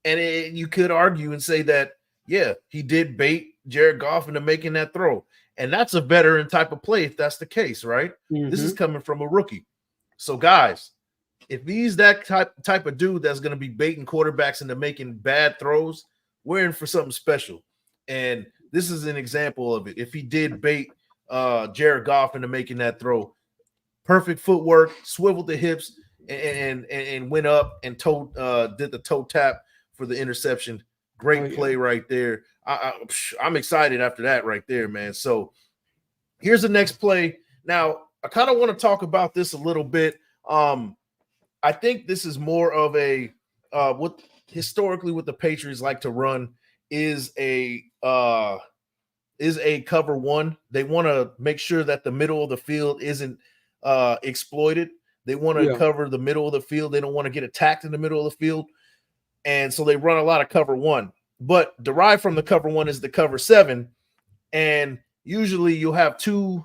and you could argue and say that, he did bait Jared Goff into making that throw. And that's a veteran type of play if that's the case, right? This is coming from a rookie. So, guys, if he's that type of dude that's going to be baiting quarterbacks into making bad throws, we're in for something special. And this is an example of it. If he did bait Jared Goff into making that throw, perfect footwork, swiveled the hips, and went up and did the toe tap for the interception. Great play right there. I'm excited after that right there, man. So here's the next play. Now, I kind of want to talk about this a little bit. I think this is more of a what historically what the Patriots like to run is a cover one. They want to make sure that the middle of the field isn't exploited. They want to cover the middle of the field. They don't want to get attacked in the middle of the field. And so they run a lot of cover one, but derived from the cover one is the cover 7. And usually you'll have two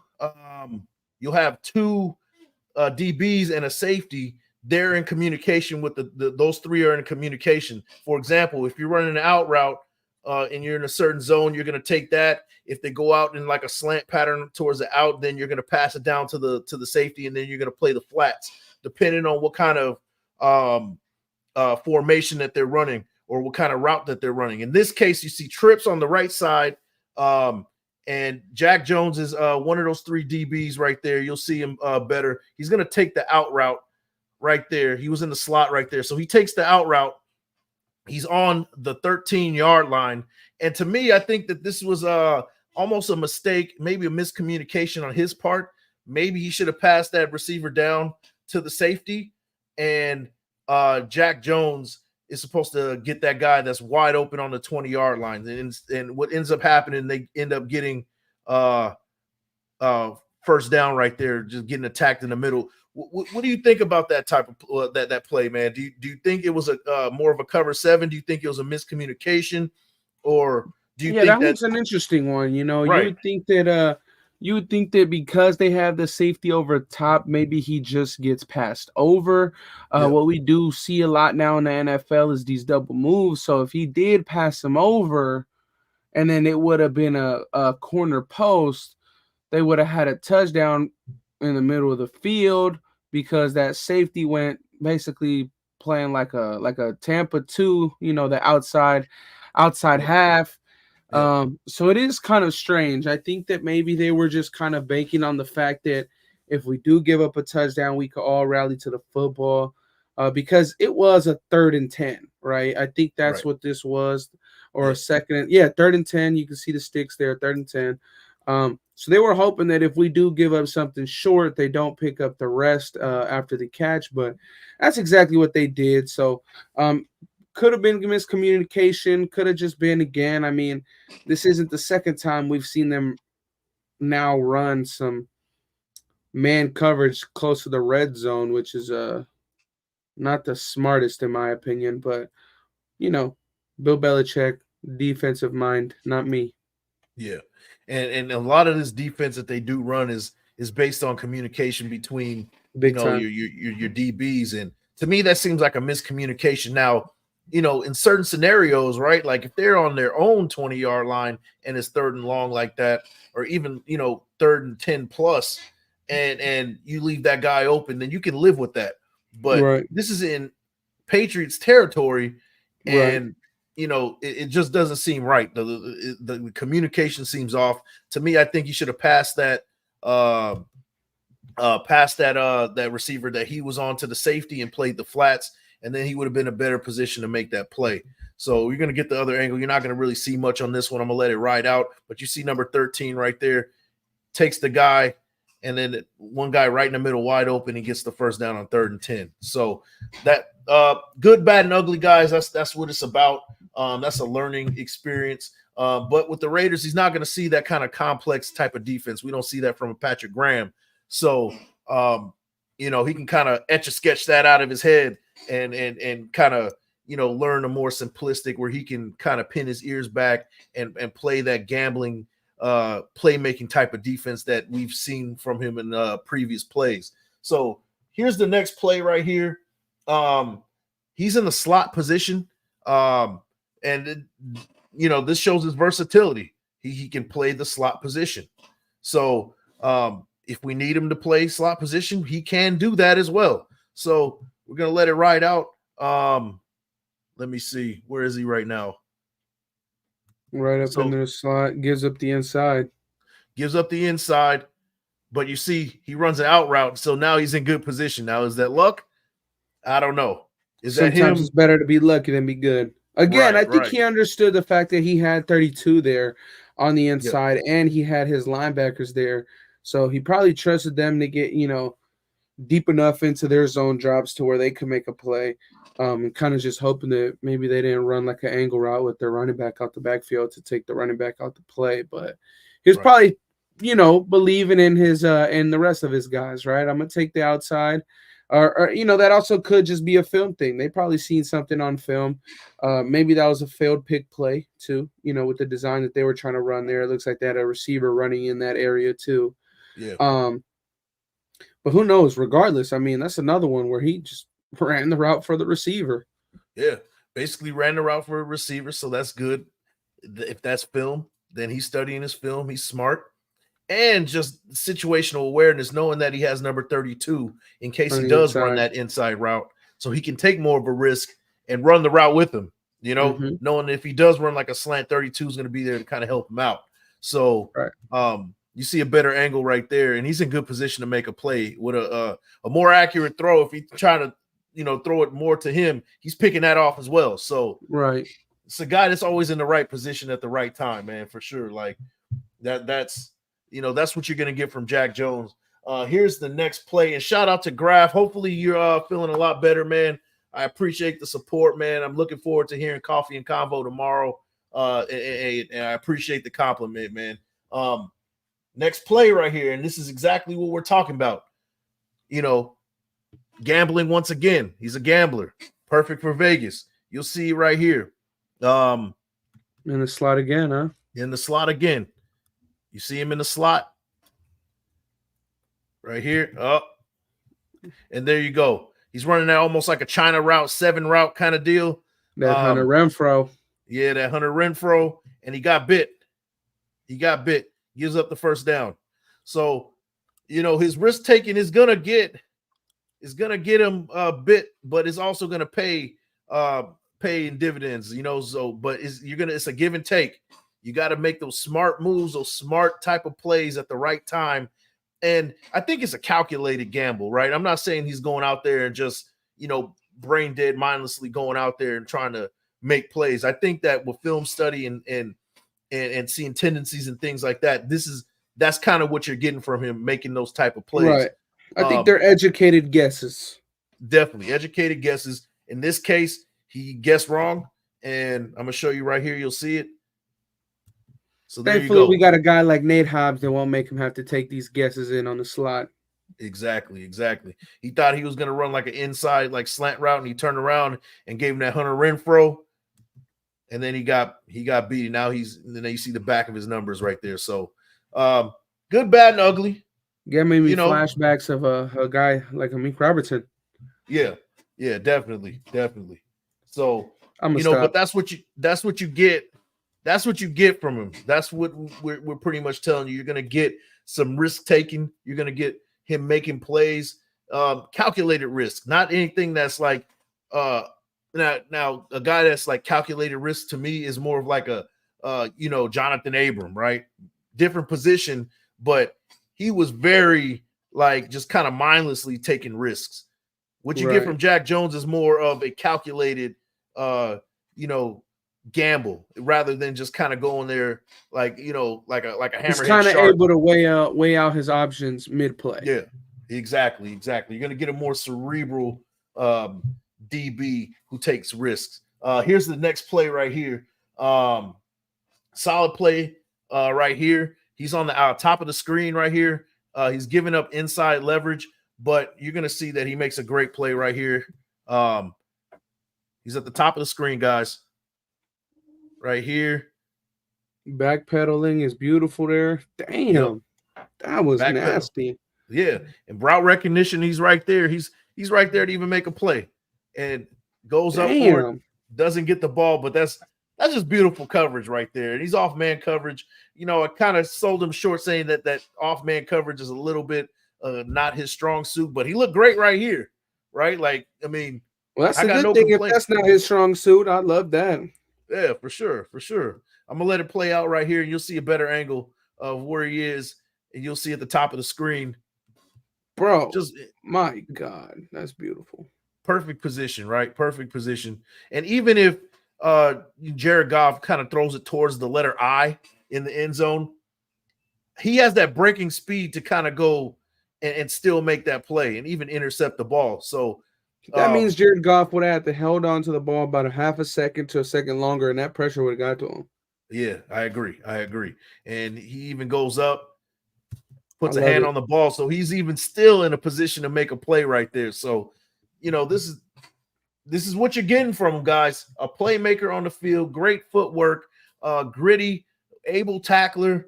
DBs and a safety they're in communication with those three are in communication. For example, if you're running an out route and you're in a certain zone, you're going to take that. If they go out in like a slant pattern towards the out, then you're going to pass it down to the safety, and then you're going to play the flats, depending on what kind of formation that they're running or what kind of route that they're running. In this case, you see trips on the right side, and Jack Jones is one of those three DBs right there. You'll see him better. He's going to take the out route right there. He was in the slot right there. So he takes the out route. He's on the 13-yard line. And to me, I think that this was almost a mistake, maybe a miscommunication on his part. Maybe he should have passed that receiver down to the safety. And Jack Jones is supposed to get that guy that's wide open on the 20-yard line. And what ends up happening, they end up getting first down right there, just getting attacked in the middle. What do you think about that type of that play, man? Do you think it was a more of a cover 7? Do you think it was a miscommunication, or do you think that was an interesting one? You know, right. you would think that because they have the safety over top, maybe he just gets passed over. What we do see a lot now in the NFL is these double moves. So if he did pass him over, and then it would have been a corner post, they would have had a touchdown in the middle of the field, because that safety went basically playing like a Tampa 2, you know, the outside half. So it is kind of strange. I think that maybe they were just kind of banking on the fact that if we do give up a touchdown, we could all rally to the football, because it was a 3rd and 10, right? I think that's what this was, or a 3rd and 10. You can see the sticks there, 3rd and 10. So they were hoping that if we do give up something short, they don't pick up the rest after the catch, but that's exactly what they did. So could have been miscommunication, could have just been, again, I mean, this isn't the second time we've seen them now run some man coverage close to the red zone, which is not the smartest in my opinion, but, you know, Bill Belichick, defensive mind, not me. Yeah. And a lot of this defense that they do run is based on communication between your DBs. And to me, that seems like a miscommunication. Now, you know, in certain scenarios, right? Like if they're on their own 20-yard line and it's 3rd and long like that, or even, you know, 3rd and 10 plus, and you leave that guy open, then you can live with that. But this is in Patriots territory, and you know, it just doesn't seem right. The communication seems off to me. I think you should have passed that that receiver that he was on to the safety and played the flats, and then he would have been in a better position to make that play. So you're going to get the other angle. You're not going to really see much on this one. I'm going to let it ride out. But you see number 13 right there, takes the guy, and then one guy right in the middle wide open, he gets the first down on 3rd and 10. So that good, bad, and ugly, guys, that's what it's about. That's a learning experience. But with the Raiders, he's not going to see that kind of complex type of defense. We don't see that from a Patrick Graham. So, you know, he can kind of etch a sketch that out of his head and kind of, you know, learn a more simplistic where he can kind of pin his ears back and play that gambling playmaking type of defense that we've seen from him in previous plays. So here's the next play right here. He's in the slot position. You know, this shows his versatility. He can play the slot position. So if we need him to play slot position, he can do that as well. So we're going to let it ride out. Let me see. Where is he right now? Right up in the slot, gives up the inside. Gives up the inside, but you see he runs an out route, so now he's in good position. Now, is that luck? I don't know. Sometimes it's better to be lucky than be good. Again, I think he understood the fact that he had 32 there on the inside, and he had his linebackers there. So he probably trusted them to get, you know, deep enough into their zone drops to where they could make a play. And kind of just hoping that maybe they didn't run like an angle route with their running back out the backfield to take the running back out the play. But he was probably, you know, believing in his in the rest of his guys, right? I'm gonna take the outside. Or you know, that also could just be a film thing. They probably seen something on film. Maybe that was a failed pick play too, you know, with the design that they were trying to run there. It looks like they had a receiver running in that area too. Yeah. But who knows? Regardless, I mean, that's another one where he just ran the route for the receiver. Yeah, basically ran the route for a receiver, so that's good. If that's film, then he's studying his film. He's smart. And just situational awareness, knowing that he has number 32 in case he does run that inside route, so he can take more of a risk and run the route with him, knowing if he does run like a slant, 32 is going to be there to kind of help him out. So you see a better angle right there, and he's in good position to make a play with a more accurate throw. If he's trying to, throw it more to him, he's picking that off as well. So it's a guy that's always in the right position at the right time, man, for sure. Like that's what you're going to get from Jack Jones. Here's the next play, and shout out to Graf. Hopefully you're feeling a lot better, man. I appreciate the support, man. I'm looking forward to hearing Coffee and Convo tomorrow, and I appreciate the compliment, man. Next play right here, and this is exactly what we're talking about. Gambling once again. He's a gambler. Perfect for Vegas. You'll see right here. In the slot again, huh? In the slot again. You see him in the slot right here. Oh, and there you go. He's running that almost like a China route, 7 route kind of deal. That Hunter Renfro. Yeah, that Hunter Renfro. And he got bit. Gives up the first down. So, his risk taking is gonna get him a bit, but it's also gonna pay in dividends. So but it's a give and take. You got to make those smart moves, those smart type of plays at the right time. And I think it's a calculated gamble, right? I'm not saying he's going out there and just, brain dead, mindlessly going out there and trying to make plays. I think that with film study and seeing tendencies and things like that, that's kind of what you're getting from him, making those type of plays. Right. I think they're educated guesses. Definitely educated guesses. In this case, he guessed wrong. And I'm going to show you right here. You'll see it. So thankfully, we got a guy like Nate Hobbs that won't make him have to take these guesses in on the slot. Exactly. He thought he was going to run like an inside, like slant route, and he turned around and gave him that Hunter Renfro, and then he got beat. Now then you see the back of his numbers right there. So, good, bad, and ugly. Get me flashbacks of a guy like Amik Robertson. Yeah, definitely. So but that's what you get. That's what you get from him. That's what we're pretty much telling you. You're going to get some risk taking. You're going to get him making plays, calculated risk, not anything that's like now a guy that's like calculated risk to me is more of like a Jonathan Abram, right? Different position, but he was very like just kind of mindlessly taking risks. What you get from Jack Jones is more of a calculated gamble rather than just kind of going there like like a hammerhead. He's kind of able to weigh out his options mid play. Yeah, exactly. You're gonna get a more cerebral DB who takes risks. Here's the next play right here. Solid play right here. He's on the top of the screen right here. He's giving up inside leverage, but you're gonna see that he makes a great play right here. He's at the top of the screen, guys. Right here. Backpedaling is beautiful there. Damn. That was nasty. Yeah. And route recognition, he's right there. He's right there to even make a play. And goes up for it. Doesn't get the ball, but that's just beautiful coverage right there. And he's off man coverage. I kind of sold him short saying that off man coverage is a little bit not his strong suit, but he looked great right here. Right? Like, I mean, well, that's a good thing. If that's not his strong suit, I love that. Yeah, for sure. I'm gonna let it play out right here, and you'll see a better angle of where he is, and you'll see at the top of the screen. Bro, my God, that's beautiful. Perfect position, right? Perfect position. And even if Jared Goff kind of throws it towards the letter I in the end zone, he has that breaking speed to kind of go and still make that play and even intercept the ball. So that means Jared Goff would have to held on to the ball about a half a second to a second longer, and that pressure would have got to him. Yeah, I agree. And he even goes up, puts a hand on the ball, so he's even still in a position to make a play right there. So, this is what you're getting from him, guys. A playmaker on the field, great footwork, gritty, able tackler,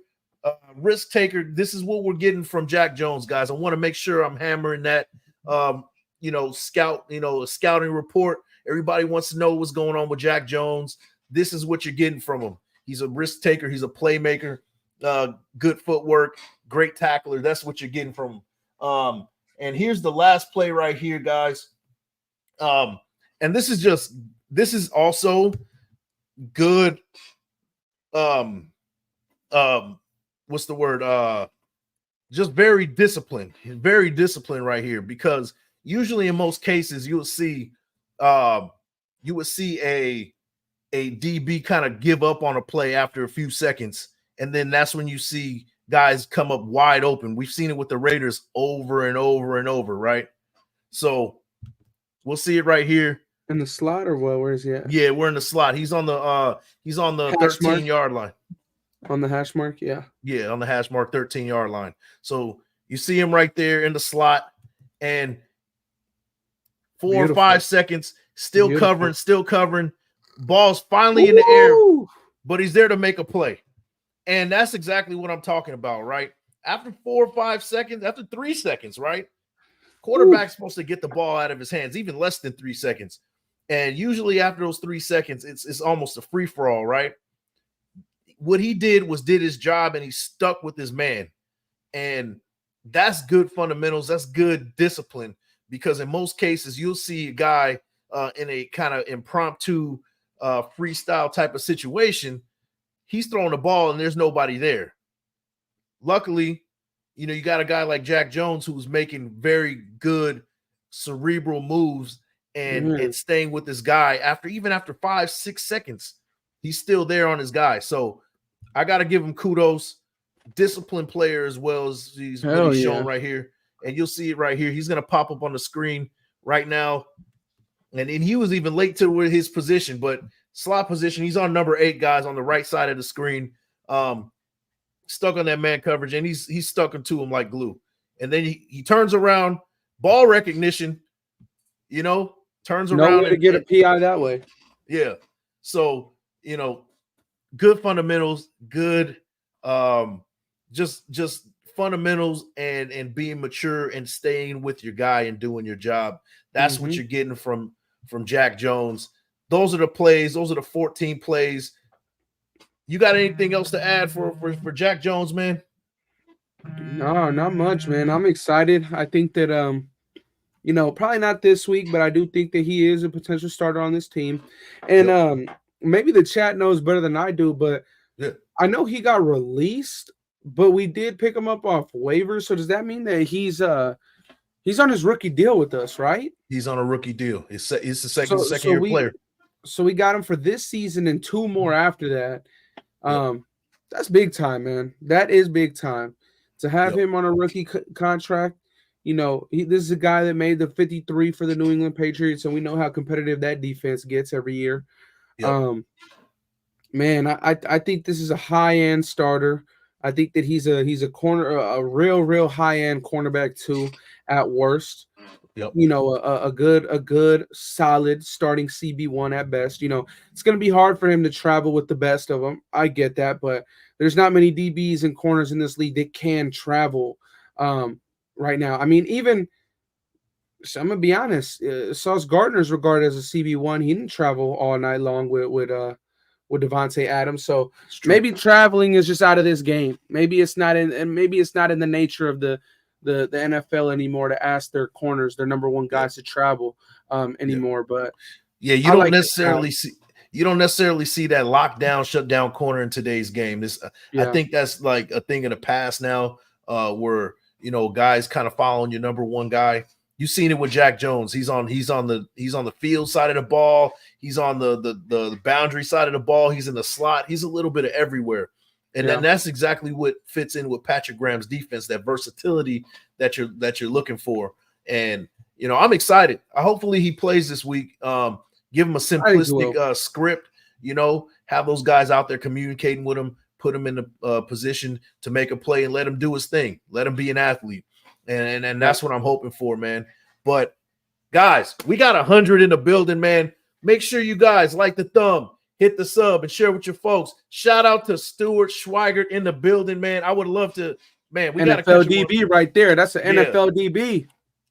risk taker. This is what we're getting from Jack Jones, guys. I want to make sure I'm hammering that. scout, a scouting report. Everybody wants to know what's going on with Jack Jones. This is what you're getting from him. He's a risk taker. He's a playmaker. Good footwork. Great tackler. That's what you're getting from him. And here's the last play right here, guys. And this is also good. What's the word? Just very disciplined right here, because usually in most cases you would see a DB kind of give up on a play after a few seconds, and then that's when you see guys come up wide open. We've seen it with the Raiders over and over and over, right? So we'll see it right here. In the slot, or what? Where is he at? Yeah, we're in the slot. He's on the 13-yard line. On the hash mark, yeah. Yeah, on the hash mark, 13-yard line. So you see him right there in the slot, and 4 or 5 seconds, still covering. Ball's finally in the air, but he's there to make a play. And that's exactly what I'm talking about, right? After 4 or 5 seconds, after 3 seconds, right? Quarterback's supposed to get the ball out of his hands, even less than 3 seconds. And usually after those 3 seconds, it's almost a free-for-all, right? What he did his job, and he stuck with his man. And that's good fundamentals. That's good discipline, because in most cases you'll see a guy in a kind of impromptu freestyle type of situation. He's throwing the ball and there's nobody there. Luckily, you got a guy like Jack Jones who's making very good cerebral moves and staying with this guy after 5-6 seconds. He's still there on his guy. So I got to give him kudos. Disciplined player as well as he's shown right here. And you'll see it right here. He's going to pop up on the screen right now. And he was even late to his position, but slot position, he's on number 8, guys, on the right side of the screen. Stuck on that man coverage, and he's stuck into him like glue. And then he turns around, ball recognition, turns around. No way to get a PI that way. Yeah. So, good fundamentals, good just fundamentals and being mature and staying with your guy and doing your job. That's what you're getting from Jack Jones. Those are the plays. Those are the 14 plays. You got anything else to add for Jack Jones, man? No, not much, man. I'm excited. I think that probably not this week, but I do think that he is a potential starter on this team. And maybe the chat knows better than I do, but I know he got released, but we did pick him up off waivers. So does that mean that he's on his rookie deal with us, right? He's on a rookie deal. He's the second-year player. So we got him for this season and 2 more after that. That's big time, man. That is big time to have him on a rookie contract. This is a guy that made the 53 for the New England Patriots, and we know how competitive that defense gets every year. Man, I think this is a high-end starter. I think that he's a real high-end cornerback too, at worst. A good solid starting CB1 at best. It's going to be hard for him to travel with the best of them. I get that, but there's not many DBs and corners in this league that can travel right now. I mean, so I'm gonna be honest. Sauce Gardner's regarded as a CB1. He didn't travel all night long with Devontae Adams. So maybe traveling is just out of this game. Maybe it's not in the nature of the NFL anymore to ask their corners, their number 1 guys to travel anymore. But you don't necessarily see that lockdown, shutdown corner in today's game. I think that's like a thing in the past now, where guys kind of following your number 1 guy. You've seen it with Jack Jones. He's on the field side of the ball. He's on the boundary side of the ball. He's in the slot. He's a little bit of everywhere. And then that's exactly what fits in with Patrick Graham's defense, that versatility that you're looking for. And I'm excited. Hopefully he plays this week. Give him a simplistic script, have those guys out there communicating with him, put him in the position to make a play and let him do his thing. Let him be an athlete. And that's what I'm hoping for, man. But guys, we got 100 in the building, man. Make sure you guys like the thumb, hit the sub, and share with your folks. Shout out to Stuart Schweigert in the building, man. I would love to, man. We got NFL DB right there. That's an NFL DB.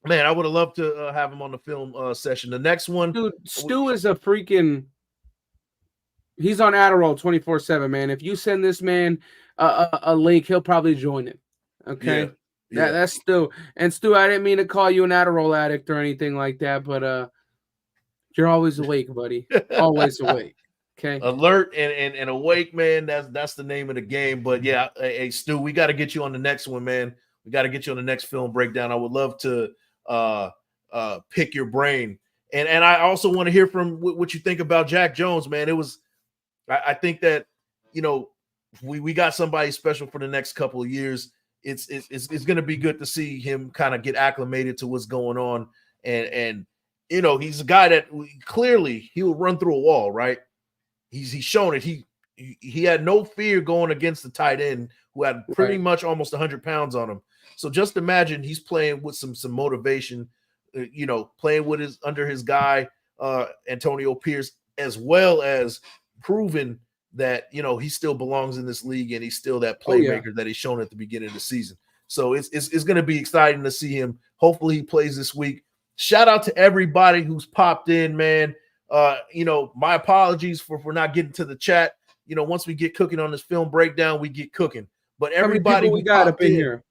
Man, I would have loved to have him on the film session. The next one, dude, Stu is a freaking. He's on Adderall 24/7, man. If you send this man a link, he'll probably join it. Okay, that's Stu. And Stu, I didn't mean to call you an Adderall addict or anything like that, but you're always awake, buddy. Always awake. Okay, alert and awake, man. That's the name of the game. But yeah, hey Stu, we got to get you on the next one, man. We got to get you on the next film breakdown. I would love to pick your brain, and I also want to hear from what you think about Jack Jones, man. It was, I think that, you know, we got somebody special for the next couple of years. It's going to be good to see him kind of get acclimated to what's going on, and you know, he's a guy that clearly he will run through a wall, right? He's shown it. He had no fear going against the tight end who had pretty much almost 100 pounds on him. So just imagine he's playing with some motivation, you know, playing with his under his guy Antonio Pierce, as well as proving that, you know, he still belongs in this league and he's still that playmaker that he's shown at the beginning of the season. So it's going to be exciting to see him. Hopefully he plays this week. Shout out to everybody who's popped in, man. You know, my apologies for not getting to the chat. You know, once we get cooking on this film breakdown, we get cooking. But everybody we got up in here.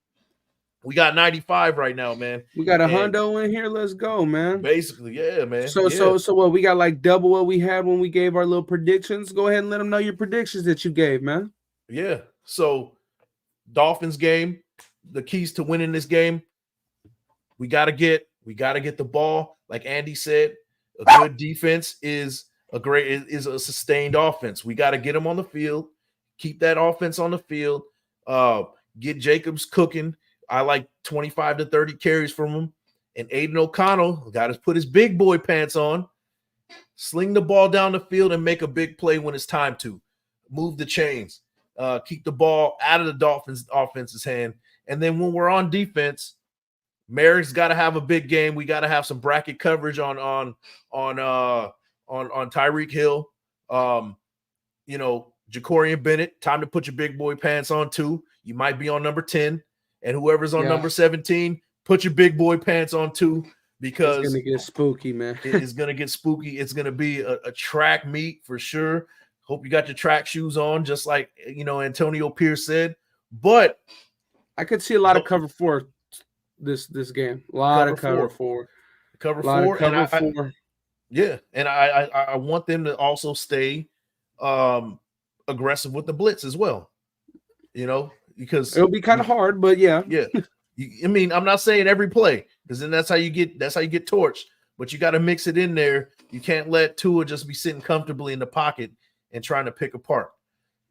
We got 95 right now, man. We got a hundo in here. Let's go, man. Basically, yeah, man. So what? We got like double what we had when we gave our little predictions. Go ahead and let them know your predictions that you gave, man. Yeah. So Dolphins game, the keys to winning this game. We gotta get the ball. Like Andy said, a good defense is a sustained offense. We got to get them on the field, keep that offense on the field, get Jacobs cooking. I like 25 to 30 carries from him. And Aiden O'Connell got to put his big boy pants on, sling the ball down the field and make a big play when it's time to. Move the chains, keep the ball out of the Dolphins offense's hand. And then when we're on defense, Merrick's got to have a big game. We got to have some bracket coverage on Tyreek Hill. You know, Jacorian Bennett, time to put your big boy pants on too. You might be on number 10, and whoever's on number 17, put your big boy pants on too, because it's gonna get spooky, man. It's gonna get spooky. It's gonna be a track meet for sure. Hope you got your track shoes on, just like, you know, Antonio Pierce said. But I could see a lot of cover 4 this game. A lot of cover 4. Cover 4. Yeah, and I want them to also stay aggressive with the blitz as well. You know, because it'll be kind of hard, but yeah. I mean, I'm not saying every play, because then that's how you get torched. But you got to mix it in there. You can't let Tua just be sitting comfortably in the pocket and trying to pick apart.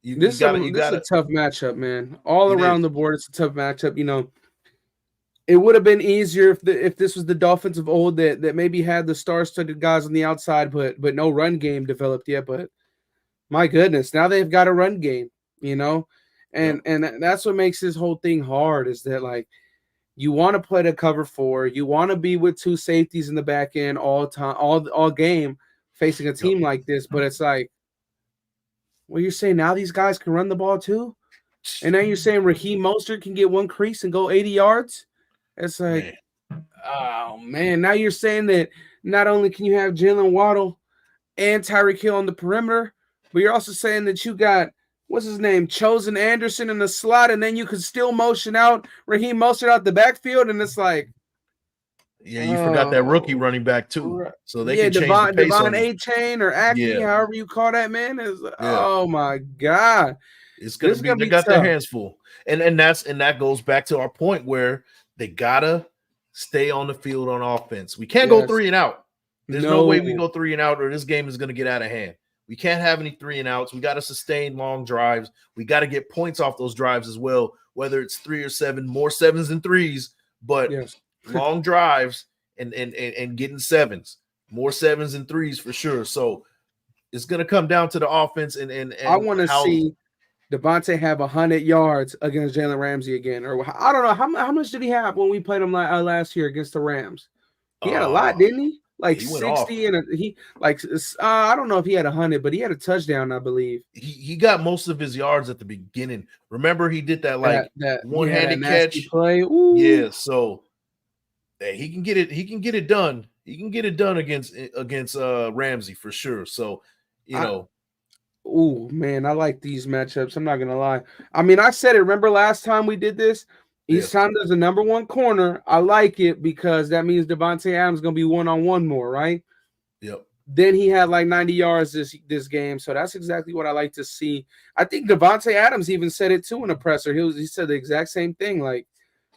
This is a tough matchup, man. All around the board, it's a tough matchup. You know, it would have been easier if this was the Dolphins of old that maybe had the star-studded guys on the outside, but no run game developed yet. But my goodness, now they've got a run game, you know, and that's what makes this whole thing hard, is that, like, you want to play the cover 4, you want to be with 2 safeties in the back end all time, all game, facing a team like this, but it's like, well, you're saying now these guys can run the ball too, and now you're saying Raheem Mostert can get one crease and go 80 yards. It's like, oh man, now you're saying that not only can you have Jalen Waddle and Tyreek Hill on the perimeter, but you're also saying that you got, what's his name, Chosen Anderson in the slot, and then you could still motion out Raheem Mostert out the backfield, and it's like, yeah, you forgot that rookie running back too, so they can change the pace Devon A-Chain or Acme, however you call that, man. Is oh my god, it's gonna be. They got their hands full, and that goes back to our point where they gotta stay on the field on offense. We can't go 3 and out. There's no way we go 3 and out, or this game is gonna get out of hand. We can't have any 3 and outs. We got to sustain long drives. We got to get points off those drives as well, whether it's 3 or 7, more 7s and 3s, but long drives and getting 7s, more 7s and 3s for sure. So it's going to come down to the offense. And I want to see Devontae have 100 yards against Jalen Ramsey again, or I don't know how much did he have when we played him last year against the Rams? He had a lot, didn't he? Like 60 and I don't know if he had 100, but he had a touchdown, I believe. He got most of his yards at the beginning. Remember, he did that one-handed catch play. Ooh. Yeah, so Hey, he can get it. He can get it done. He can get it done against Ramsey for sure. So, Oh man, I like these matchups. I'm not gonna lie. I mean, I said it. Remember last time we did this? Each time there's a number one corner. I like it because that means Devontae Adams is gonna be one-on-one more, right? Yep. Then he had like 90 yards this game, so that's exactly what I like to see. I think Devontae Adams even said it too in the presser. He said the exact same thing. Like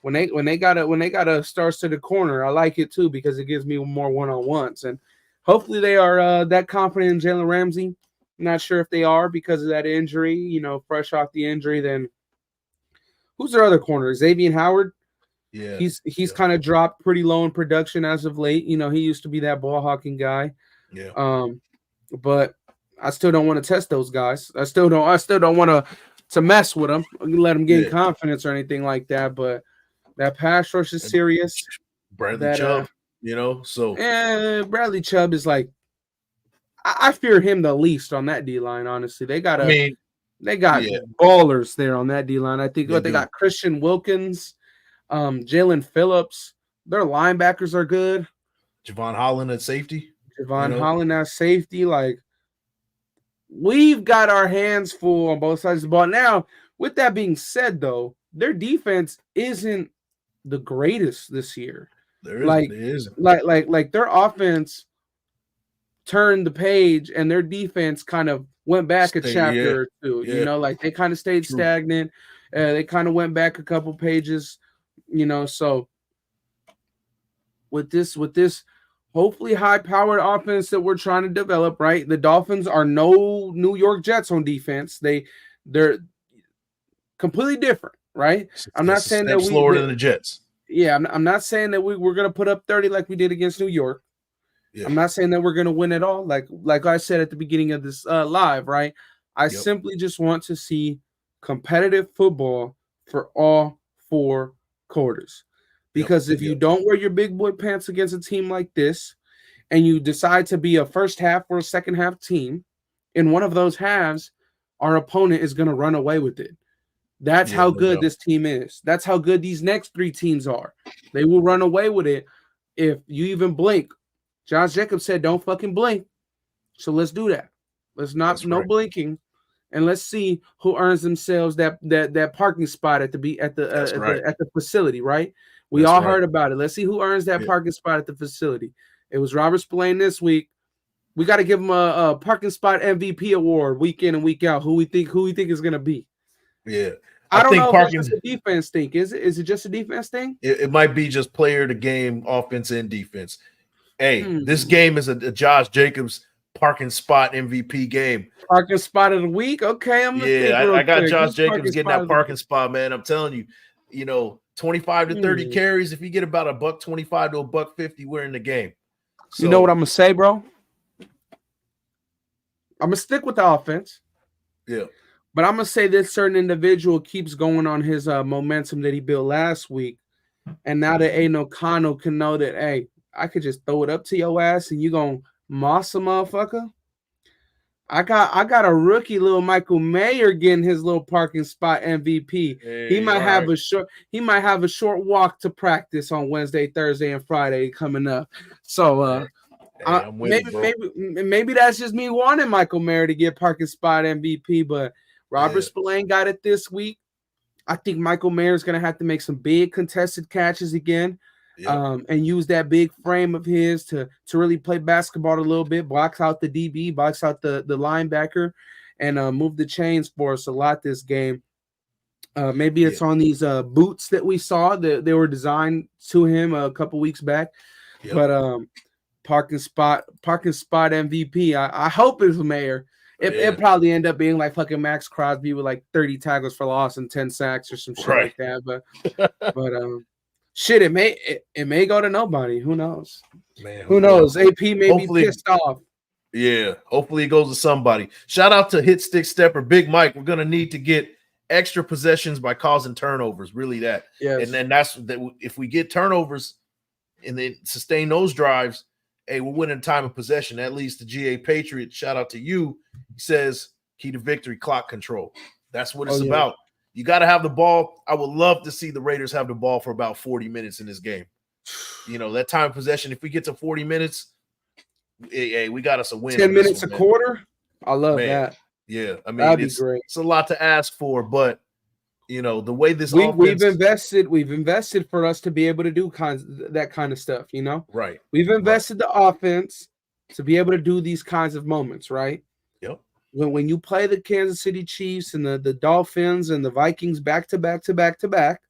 when they got a stars to the corner, I like it too because it gives me more one-on-ones. And hopefully they are that confident in Jalen Ramsey. I'm not sure if they are because of that injury. Fresh off the injury, then who's their other corner? Xavier Howard. Yeah, he's kind of dropped pretty low in production as of late. He used to be that ball hawking guy. Yeah. But I still don't want to test those guys. I still don't want to mess with them, let them gain confidence or anything like that. But that pass rush is serious. Bradley Chubb, so Bradley Chubb is like, I fear him the least on that D line. Honestly, they got ballers there on that D line. I think they got Christian Wilkins, Jalen Phillips. Their linebackers are good. Javon Holland at safety. Holland at safety. Like, we've got our hands full on both sides of the ball. Now, with that being said, though, their defense isn't the greatest this year. Like their offense turned the page and their defense kind of went back a chapter or two. Like they kind of stayed stagnant. They kind of went back a couple pages. So with this hopefully high-powered offense that we're trying to develop, right? The Dolphins are no New York Jets on defense. They're completely different, right? I'm not saying that slower than the Jets. Yeah, I'm not saying that we're going to put up 30 like we did against New York. Yeah. I'm not saying that we're going to win it all. Like I said at the beginning of this live, right? I simply just want to see competitive football for all 4 quarters. Because if you don't wear your big boy pants against a team like this and you decide to be a first half or a second half team, in one of those halves, our opponent is going to run away with it. That's how good this team is. That's how good these next 3 teams are. They will run away with it if you even blink. Josh Jacobs said, don't fucking blink. So let's do that. Let's not blinking. And let's see who earns themselves that parking spot at the facility, right? We all heard about it. Let's see who earns that parking spot at the facility. It was Robert Spillane this week. We got to give him a parking spot MVP award week in and week out. Who we think is going to be? Yeah. I don't know if it's just a defense thing. Is it just a defense thing? It might be just player of the game, offense and defense. Hey, this game is a Josh Jacobs parking spot MVP game. Parking spot of the week? Okay, I got Josh Jacobs getting that parking spot, man. I'm telling you, 25 to 30 carries. If you get about $125 to $150, we're in the game. So, you know what I'm gonna say, bro? I'm gonna stick with the offense. Yeah. But I'm gonna say this certain individual keeps going on his momentum that he built last week. And now that Aiden O'Connell can know that, hey, I could just throw it up to your ass and you gonna moss a motherfucker. I got a rookie, little Michael Mayer, getting his little parking spot MVP. Hey, he might have a short walk to practice on Wednesday, Thursday, and Friday coming up. So maybe that's just me wanting Michael Mayer to get parking spot MVP, but Robert Spillane got it this week. I think Michael Mayer is going to have to make some big contested catches again. And use that big frame of his to really play basketball a little bit, box out the DB, box out the linebacker, and move the chains for us a lot this game. Maybe it's on these boots that we saw that they were designed to him a couple weeks back. But parking spot MVP. I hope it's Mayer. It probably end up being like fucking Max Crosby with like 30 tackles for loss and 10 sacks or some shit like that. But shit, it may go to nobody. Who knows? Man, who knows? AP may be pissed off. Yeah, hopefully it goes to somebody. Shout out to Hit Stick Stepper, Big Mike. We're gonna need to get extra possessions by causing turnovers. Really, that. Yes. And then that's that. If we get turnovers and then sustain those drives, hey, we're winning time of possession. That leads to GA Patriot. Shout out to you. He says key to victory, clock control. That's what it's about. You got to have the ball. I would love to see the Raiders have the ball for about 40 minutes in this game. that time of possession, if we get to 40 minutes, hey, we got us a win. 10 minutes a quarter. I love that. Yeah, I mean, that'd be great. It's a lot to ask for, but the way this we've invested for us to be able to do that kind of stuff. Right. We've invested the offense to be able to do these kinds of moments, right? Yep. When you play the Kansas City Chiefs and the Dolphins and the Vikings back to back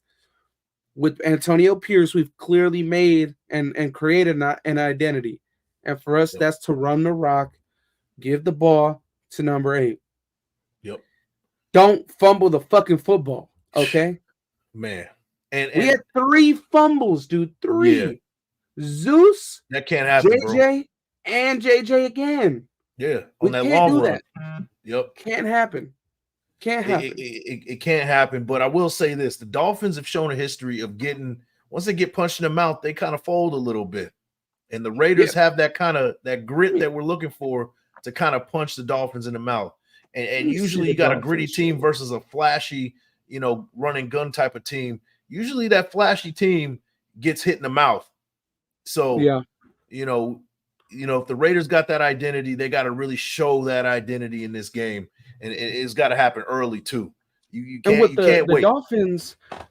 with Antonio Pierce, we've clearly made and created an identity. And for us, that's to run the rock, give the ball to number 8. Yep. Don't fumble the fucking football, okay? Man. And we had 3 fumbles, dude. 3. Yeah. Zeus, that can't happen, JJ, and JJ again. Yeah, on that long run. Yep. Can't happen. It can't happen. But I will say this: the Dolphins have shown a history of once they get punched in the mouth, they kind of fold a little bit. And the Raiders have that grit that we're looking for to kind of punch the Dolphins in the mouth. And usually you got a gritty team versus a flashy, run and gun type of team. Usually that flashy team gets hit in the mouth. So, if the Raiders got that identity, they got to really show that identity in this game. And it's got to happen early too. You can't wait.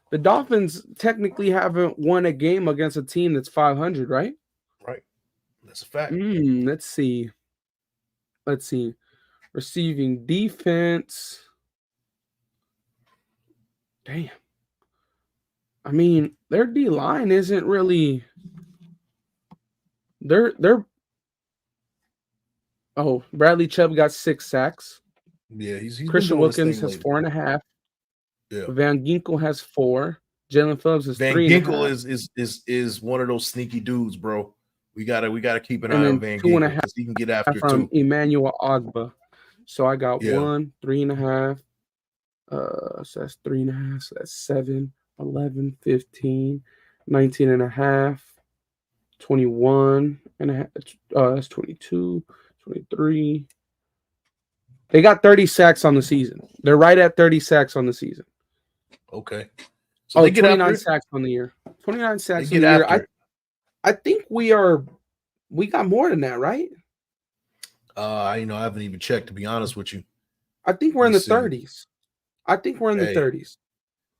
The Dolphins technically haven't won a game against a team that's 500, right? Right. That's a fact. Let's see. Receiving defense. Damn. I mean, their D line isn't really. Bradley Chubb got 6 sacks. Yeah, he's Christian Wilkins has 4.5. Yeah. Van Ginkel has 4. Jalen Phillips is 3.5. Van Ginkel is one of those sneaky dudes, bro. We gotta keep an eye on Van Ginkel because he can get after from too. Emmanuel Ogba. So I got 1, 3.5. So that's 3.5. So that's 7, 11, 15, 19.5, 21 and a half. That's 22, 23. They got 30 sacks on the season. They're right at 30 sacks on the season. Okay. So they get 29 sacks on the year. 29 sacks on the year. I think we got more than that, right? I haven't even checked, to be honest with you. I think we're in the 30s. I think we're in the 30s.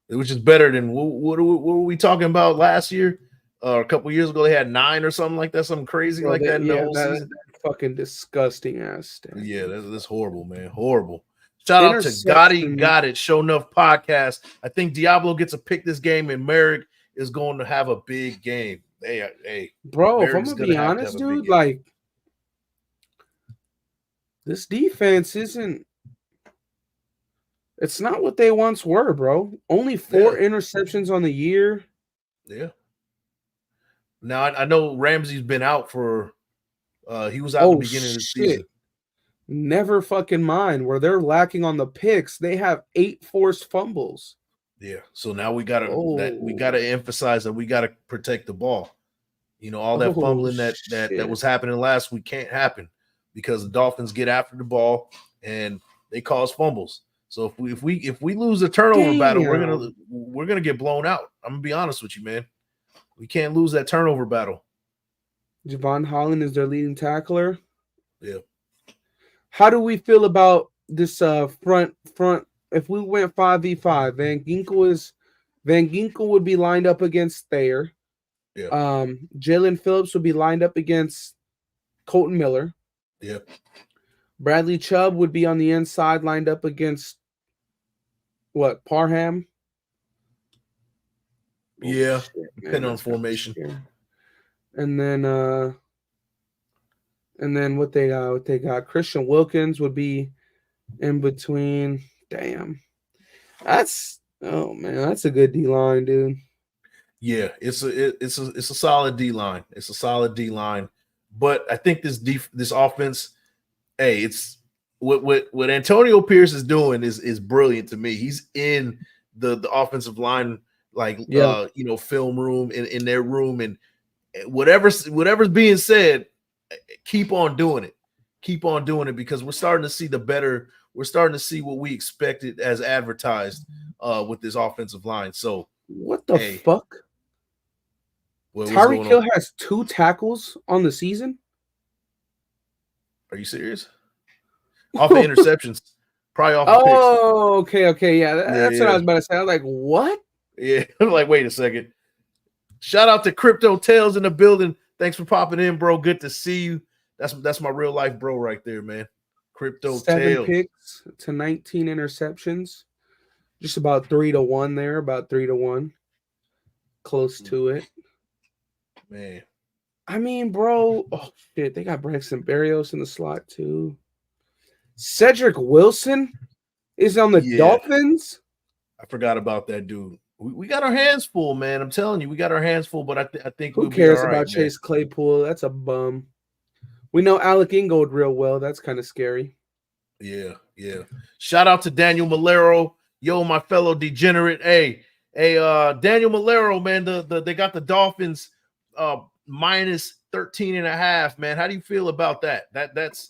Which is better than what were we talking about last year? A couple years ago, they had 9 or something like that, something crazy like that in the whole season. Fucking disgusting ass stat. Yeah, that's horrible, man. Horrible. Shout out to Gotti Got It Show Enough Podcast. I think Diablo gets a pick this game, and Merrick is going to have a big game. Hey, bro, if I'm gonna be honest, dude, like this defense isn't. It's not what they once were, bro. Only 4 interceptions on the year. Yeah. Now I know Ramsey's been out for. He was out at the beginning of the season. Never fucking mind. Where they're lacking on the picks, they have 8 forced fumbles. Yeah. So now we gotta emphasize that we gotta protect the ball. All that fumbling that was happening last week can't happen because the Dolphins get after the ball and they cause fumbles. So if we lose the turnover battle, we're gonna get blown out. I'm gonna be honest with you, man. We can't lose that turnover battle. Javon Holland is their leading tackler. Yeah. How do we feel about this front? If we went 5v5, Van Ginkel would be lined up against Thayer. Yeah. Jalen Phillips would be lined up against Colton Miller. Yeah. Bradley Chubb would be on the inside, lined up against Parham. Yeah, depending on formation. And then what they got, Christian Wilkins would be in between. Damn. That's a good D line, dude. Yeah, it's a solid D line. It's a solid D line. But I think this offense, hey, it's what Antonio Pierce is doing is brilliant to me. He's in the offensive line film room in their room, and whatever's being said, keep on doing it. Keep on doing it because we're starting to see we're starting to see what we expected as advertised with this offensive line. So what the fuck? What's Tyreek going Hill on? has 2 tackles on the season. Are you serious? Off the interceptions, probably off the picks. Oh, okay, yeah, that's what I was about to say. I was like, what? Yeah, I'm like, wait a second. Shout out to Crypto Tales in the building. Thanks for popping in, bro. Good to see you. That's my real life bro right there, man. Crypto 7 Tales. picks to 19 interceptions. Just about 3-1 there, about 3-1. Close to it. Man. I mean, bro, oh shit, they got Braxton Berrios in the slot too. Cedric Wilson is on the Dolphins. I forgot about that dude. We got our hands full, man. I'm telling you, we got our hands full, but I think Who we'll cares be all right, about Chase Claypool? That's a bum. We know Alec Ingold real well. That's kind of scary. Yeah. Shout out to Daniel Malero. Yo, my fellow degenerate. Hey, Daniel Malero, man. They got the Dolphins minus 13.5, man. How do you feel about that? That's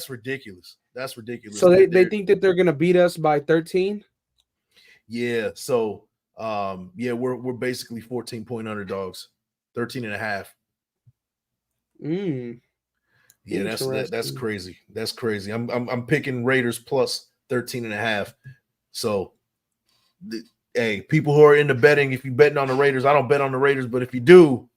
ridiculous. That's ridiculous. So they think that they're gonna beat us by 13? Yeah. So we're basically 14-point underdogs, 13.5. Yeah, that's crazy. That's crazy. I'm picking Raiders plus 13.5. So hey, people who are into betting, if you're betting on the Raiders, I don't bet on the Raiders, but if you do,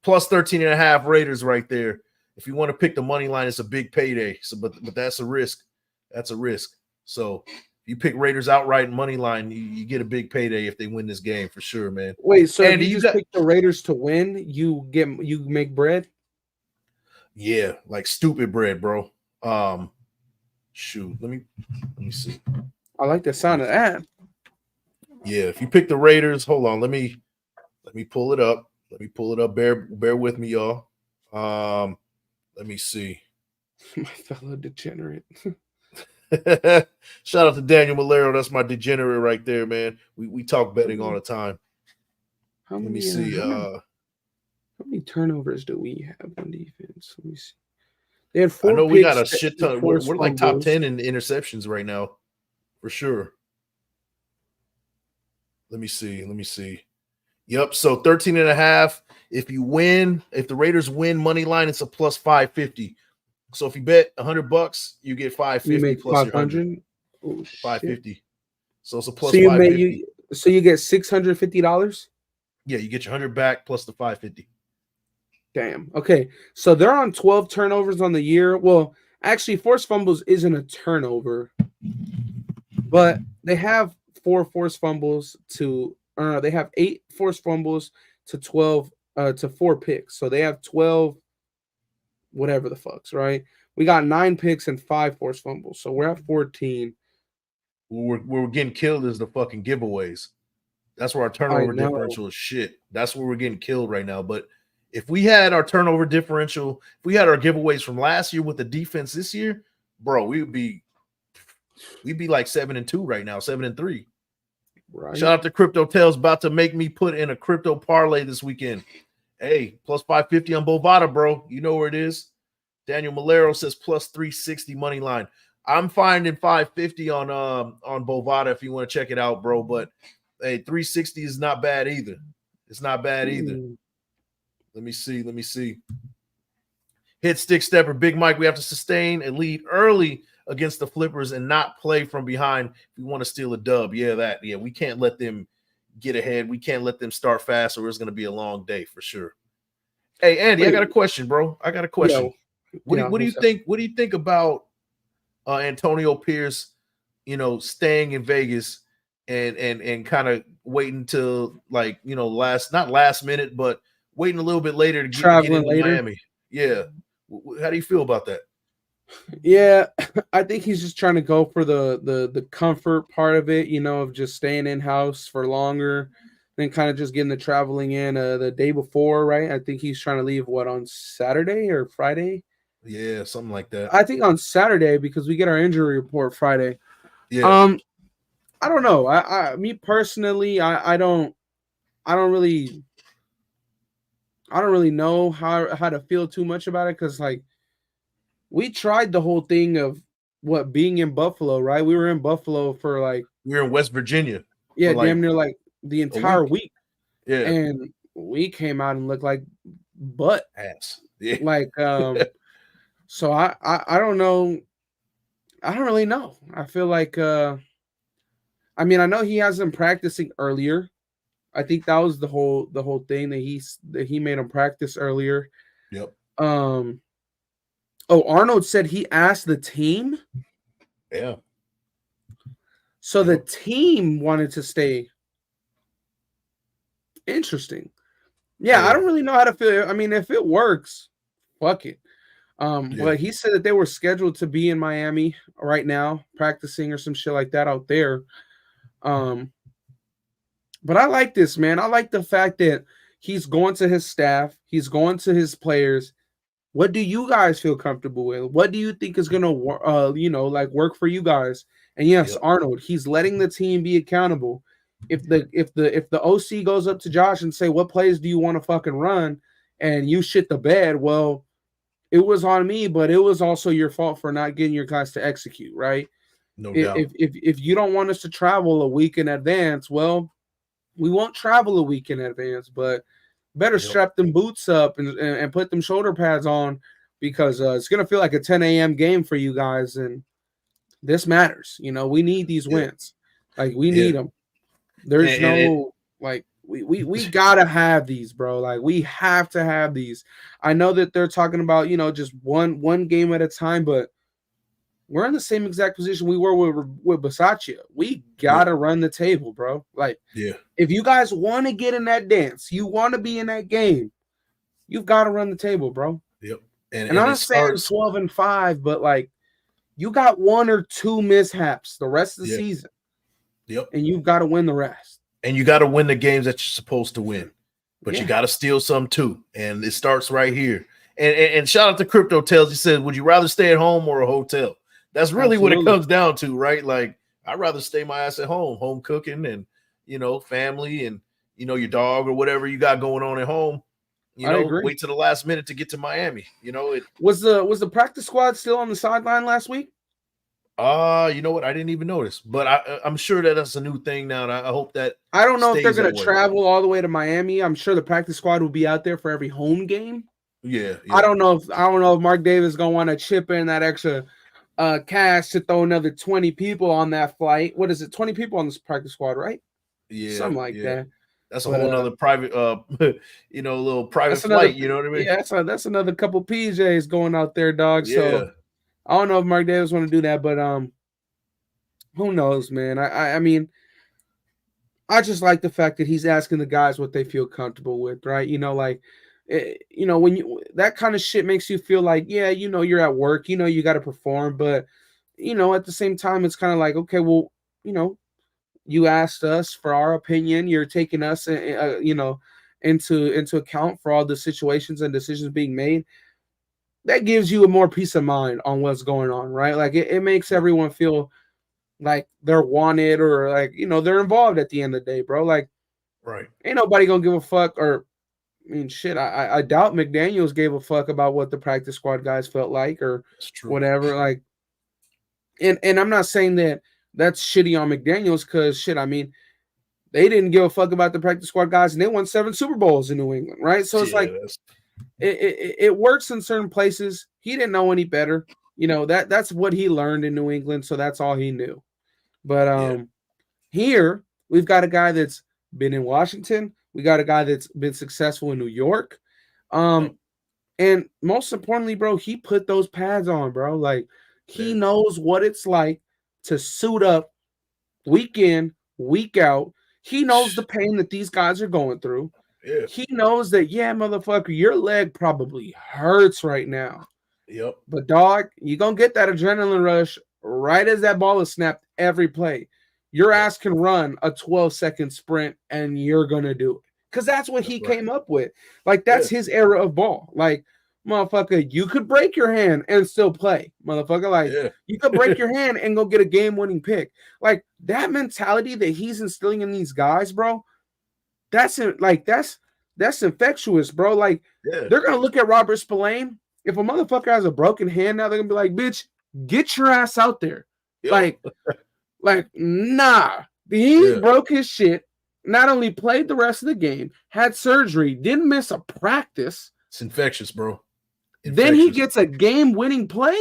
plus 13.5 Raiders right there. If you want to pick the money line, it's a big payday. So, but that's a risk. That's a risk. So if you pick Raiders outright money line, you get a big payday if they win this game for sure, man. Wait, so Andy, if you just pick the Raiders to win, you make bread? Yeah, like stupid bread, bro. Shoot, let me see. I like the sound of that. Yeah, if you pick the Raiders, hold on, let me pull it up. Let me pull it up. Bear with me, y'all. Let me see. My fellow degenerate. Shout out to Daniel Malero. That's my degenerate right there, man. We talk betting all the time. Let me see. How many turnovers do we have on defense? Let me see. They had 4 I know picks. We got a shit ton. We're like top fumbles. 10 in interceptions right now, for sure. Let me see. Yep. So 13.5. If the Raiders win money line, it's a plus 550. So if you bet $100, you get 550 you make plus 500. Oh, 550. So it's a plus so 550. So you get $650. Yeah, you get your 100 back plus the 550. Damn. Okay. So they're on 12 turnovers on the year. Well, actually, forced fumbles isn't a turnover, but they have 4 forced fumbles to they have 8 forced fumbles to 12 to 4 picks. So they have 12 whatever the fucks, right? We got 9 picks and 5 forced fumbles. So we're at 14. We're getting killed as the fucking giveaways. That's where our turnover differential is shit. That's where we're getting killed right now. But if we had our turnover differential, if we had our giveaways from last year with the defense this year, bro, we'd be like 7-2 right now, 7-3. Right. Shout out to Crypto Tales, about to make me put in a crypto parlay this weekend. Hey, plus 550 on Bovada, bro. You know where it is. Daniel Malero says plus 360 money line. I'm finding 550 on Bovada if you want to check it out, bro. But hey, 360 is not bad either. It's not bad either. Let me see. Hit stick stepper, Big Mike. We have to sustain a lead early against the Flippers and not play from behind if we want to steal a dub. Yeah, we can't let them get ahead. We can't let them start fast, or it's going to be a long day for sure. Hey, Andy, I got a question, bro. I got a question. What do you think? What do you think about Antonio Pierce? Staying in Vegas and kind of waiting till not last minute, but waiting a little bit later to get into Miami. Yeah. How do you feel about that? Yeah, I think he's just trying to go for the comfort part of it, of just staying in-house for longer, then kind of just getting the traveling in the day before, right? I think he's trying to leave, on Saturday or Friday? Yeah, something like that. I think on Saturday, because we get our injury report Friday. Yeah. I don't know. Me personally, I don't really know how to feel too much about it, because we tried the whole thing of being in Buffalo, right? We were in Buffalo for we were in West Virginia. Yeah, damn near the entire week. Yeah. And we came out and looked like butt. Ass. Yeah. Like, so I don't know. I don't really know. I feel like, I mean, I know he has been practicing earlier. I think that was the whole thing that he made him practice earlier. Yep. Oh, Arnold said he asked the team. Yeah. So the team wanted to stay. Interesting. Yeah, I don't really know how to feel. I mean, if it works, fuck it. But he said that they were scheduled to be in Miami right now, practicing or some shit like that out there. But I like this, man. I like the fact that he's going to his staff, he's going to his players. What do you guys feel comfortable with? What do you think is gonna work for you guys? And yes, Arnold, he's letting the team be accountable. If the OC goes up to Josh and say, what plays do you want to fucking run? And you shit the bed, well, it was on me, but it was also your fault for not getting your guys to execute, right? No doubt. If you don't want us to travel a week in advance, well, we won't travel a week in advance, but better strap them boots up and put them shoulder pads on, because it's going to feel like a 10 a.m. game for you guys, and this matters. You know, we need these wins. Like, we need them. There's we got to have these, bro. Like, we have to have these. I know that they're talking about, just one game at a time, but we're in the same exact position we were with Versatility. We got to run the table, bro. Like, if you guys want to get in that dance, you want to be in that game, you've got to run the table, bro. Yep. And I'm not saying 12-5, but like, you got one or two mishaps the rest of the season. Yep. And you've got to win the rest. And you got to win the games that you're supposed to win. But you got to steal some too. And it starts right here. And shout out to Crypto Tales. He said, would you rather stay at home or a hotel? That's really what it comes down to, right? Like, I'd rather stay my ass at home cooking and, family and, your dog or whatever you got going on at home. Wait till the last minute to get to Miami. Was the practice squad still on the sideline last week? You know what? I didn't even notice, but I'm sure that that's a new thing now. And I hope that I don't know if they're going to travel all the way to Miami. I'm sure the practice squad will be out there for every home game. Yeah. I don't know if Mark Davis is going to want to chip in that extra cash to throw another 20 people on that flight. What is it? 20 people on this practice squad, right? Yeah. Something like that. That's a whole nother private, little private flight. You know what I mean? Yeah, that's another couple PJs going out there, dog. So I don't know if Mark Davis want to do that, but who knows, man? I mean, I just like the fact that he's asking the guys what they feel comfortable with, right? When that kind of shit makes you feel like, you're at work, you got to perform, but at the same time, it's kind of like, okay, well, you asked us for our opinion. You're taking us, into account for all the situations and decisions being made. That gives you a more peace of mind on what's going on, right? Like, it makes everyone feel like they're wanted or like, they're involved at the end of the day, bro. Like, right. Ain't nobody gonna give a fuck. Or, I mean, shit, I doubt McDaniels gave a fuck about what the practice squad guys felt like or whatever. Like, and I'm not saying that that's shitty on McDaniels, because shit, I mean, they didn't give a fuck about the practice squad guys, and they won 7 Super Bowls in New England, right? So it's like it works in certain places. He didn't know any better. That's what he learned in New England, so that's all he knew. But here we've got a guy that's been in Washington. We got a guy that's been successful in New York. And most importantly, bro, he put those pads on, bro. Like, he knows what it's like to suit up week in, week out. He knows the pain that these guys are going through. Yeah. He knows that, motherfucker, your leg probably hurts right now. Yep. But, dog, you're going to get that adrenaline rush right as that ball is snapped every play. Your ass can run a 12-second sprint, and you're going to do it. Because that's what he came up with. Like, that's his era of ball. Like, motherfucker, you could break your hand and still play, motherfucker. Like, you could break your hand and go get a game-winning pick. Like, that mentality that he's instilling in these guys, bro, that's infectious, bro. Like, they're gonna look at Robert Spillane. If a motherfucker has a broken hand now, they're gonna be like, bitch, get your ass out there. Like, nah, he broke his shit. not only played the rest of the game, had surgery, didn't miss a practice. It's infectious, bro. Then he gets a game-winning play.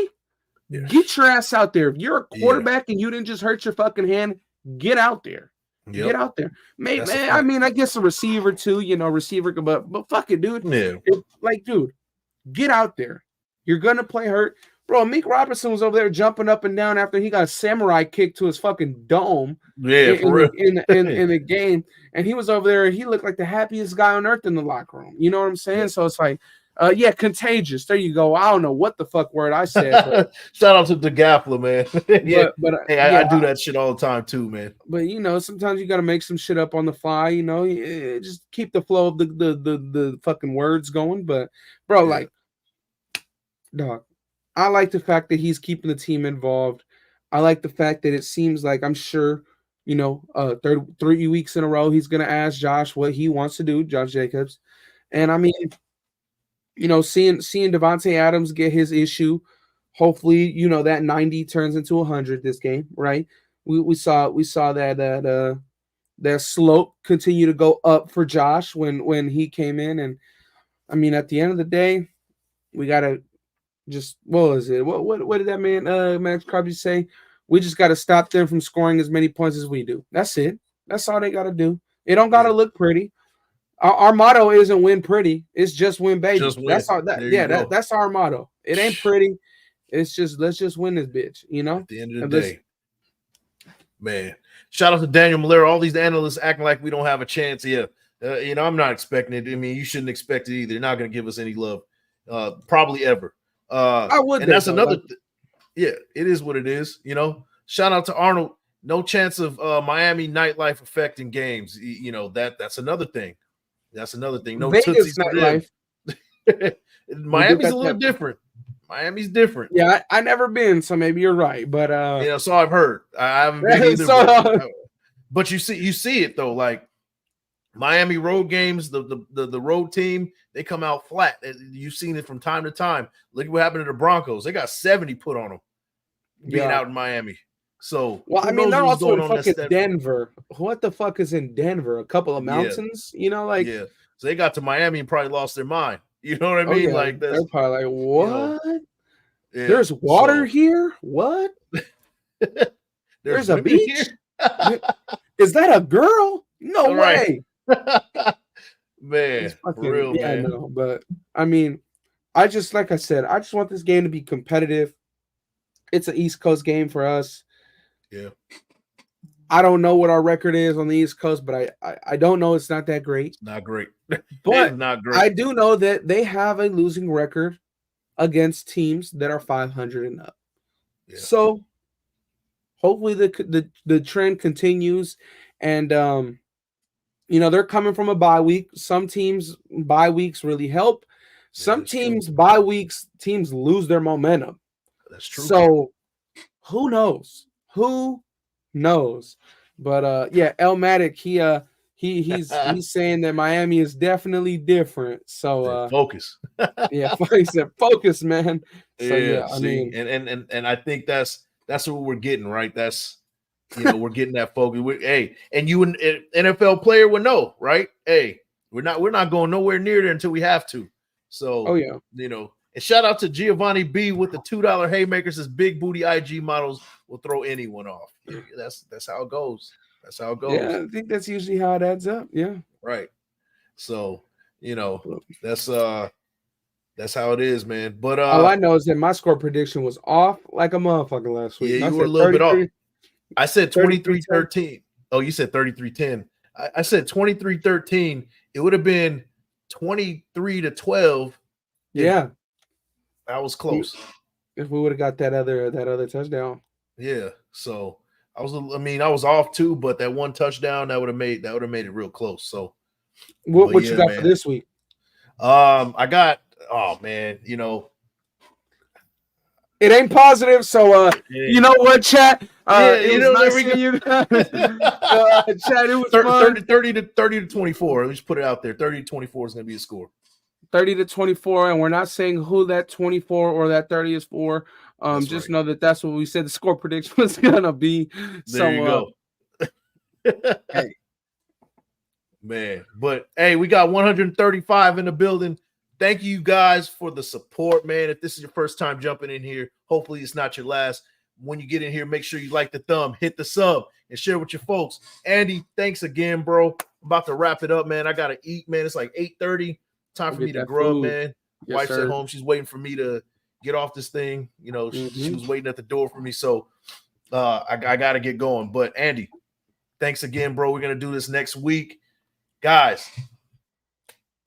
Yeah. Get your ass out there. If you're a quarterback Yeah. and you didn't just hurt your fucking hand, get out there. Yep. Get out there. Man, I mean, I guess a receiver too, receiver, but fuck it, dude. Yeah. Dude, get out there. You're gonna play hurt. Bro, Meek Robertson was over there jumping up and down after he got a samurai kick to his fucking dome. Yeah, for real. In the game. And he was over there, he looked like the happiest guy on earth in the locker room. You know what I'm saying? Yeah. So it's like, contagious. There you go. I don't know what the fuck word I said. But, shout out to the Gafler, man. Yeah, but hey, I do that shit all the time too, man. But sometimes you got to make some shit up on the fly. Just keep the flow of the fucking words going. But bro, dog, I like the fact that he's keeping the team involved. I like the fact that it seems like, I'm sure, 3 weeks in a row he's gonna ask Josh what he wants to do, Josh Jacobs, and I mean. Seeing Devontae Adams get his issue, hopefully, that 90 turns into 100 this game, right? We saw that slope continue to go up for Josh when he came in, and I mean at the end of the day, we gotta just what was it? What did that man Max Crosby say? We just gotta stop them from scoring as many points as we do. That's it. That's all they gotta do. It don't gotta look pretty. Our motto isn't win pretty. It's just win, baby. Just win. That's that's our motto. It ain't pretty. It's just let's just win this bitch. At the end of the day, man. Shout out to Daniel Malera. All these analysts acting like we don't have a chance. Yeah, I'm not expecting it. I mean, you shouldn't expect it either. They're not going to give us any love, probably ever. I would. And that's another. Yeah, it is what it is. Shout out to Arnold. No chance of Miami nightlife affecting games. That's another thing. That's another thing. No Vegas nightlife. Miami's a little different. Miami's different. Yeah, I never been, so maybe you're right. But so I've heard. I haven't been either. But you see it though. Like Miami road games, the road team, they come out flat. You've seen it from time to time. Look at what happened to the Broncos. They got 70 put on them being out in Miami. So, I mean, they're also in fucking Denver. What the fuck is in Denver? A couple of mountains, Yeah. So they got to Miami and probably lost their mind. You know what I mean? Like they're probably like, what? There's water here? What? There's a beach? Is that a girl? No way. Man, for real, man. No, but I mean, I just want this game to be competitive. It's an East Coast game for us. Yeah. I don't know what our record is on the East Coast, but I don't know. It's not that great. It's not great. But not great. I do know that they have a losing record against teams that are 500 and up. Yeah. So hopefully the trend continues. And they're coming from a bye week. Some teams bye weeks really help. Some teams bye weeks, teams lose their momentum. That's true. So who knows? Who knows? But Elmatic, he's saying that Miami is definitely different. So focus. He said focus, man. So I mean, and I think that's what we're getting, right? That's we're getting that focus. And you an NFL player would know, right? Hey, we're not going nowhere near there until we have to. So and shout out to Giovanni B with the $2 haymakers. His big booty IG models will throw anyone off. That's how it goes. That's how it goes. Yeah, I think that's usually how it adds up. Yeah. Right. So, that's how it is, man. But all I know is that my score prediction was off like a motherfucker last week. Yeah, you were a little bit off. I said 23-13. Oh, you said 33-10. I said 23-13. It would have been 23-12. Yeah. That was close. If we would have got that other touchdown. Yeah. So I was off too, but that one touchdown that would have made it real close. So what you got for this week? I got it ain't positive, so you know what, chat? Chat, it was 30 to 24. Let's put it out there. 30 to 24 is gonna be a score. 30 to 24, and we're not saying who that 24 or that 30 is for. Just know that's what we said the score prediction was gonna be. There you go. Hey, Man, but hey, we got 135 in the building. Thank you guys for the support, man. If this is your first time jumping in here, hopefully it's not your last. When you get in here, make sure you like the thumb, hit the sub, and share with your folks. Andy, thanks again, bro. I'm about to wrap it up, man. I gotta eat, man. It's like 8:30. Time for me to grub, man. Yes, Wife's sir. at home. She's waiting for me to get off this thing. You know, she was waiting at the door for me. So I gotta get going. But Andy, thanks again, bro. We're gonna do this next week. Guys,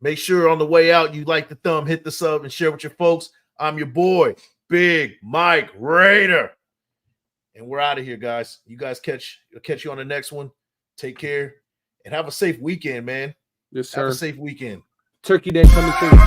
make sure on the way out you like the thumb, hit the sub, and share with your folks. I'm your boy, Big Mike Raider. And we're out of here, guys. You guys catch you on the next one. Take care and have a safe weekend, man. Yes, sir. Have a safe weekend. Turkey Day coming through.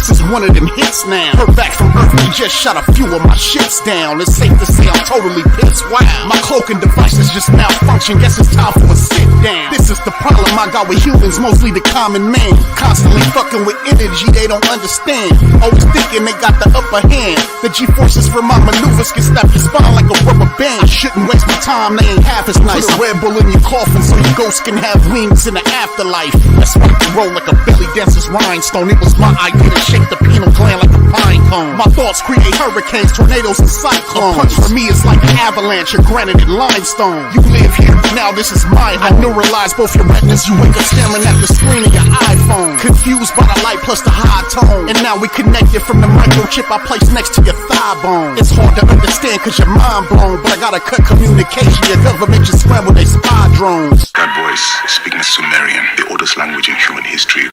This is one of them hits now. Heard back from Earth, we just shot a few of my ships down. It's safe to say I'm totally pissed. Wow, my cloaking device is just malfunction. Guess it's time for a sit down. This is the problem I got with humans, mostly the common man. Constantly fucking with energy they don't understand. Always thinking they got the upper hand. The G-forces for my maneuvers can snap your spine like a rubber band. I shouldn't waste my time, they ain't half as nice. Put a Red Bull in your coffin so your ghost can have wings in the afterlife. Let's rock and roll like a belly dancer's rhinestone. It was my idea to shake the pineal gland like a pine cone. My thoughts create hurricanes, tornadoes, and cyclones. A punch for me is like an avalanche of granite and limestone. You live here, now this is my home. I neuralize both your retinas, you wake up staring at the screen of your iPhone. Confused by the light plus the high tone. And now we connected from the microchip I placed next to your thigh bone. It's hard to understand cause you're mind blown, but I gotta cut communication. Your government just scrambled they spy drones. That voice, speaking Sumerian, the oldest language in human history.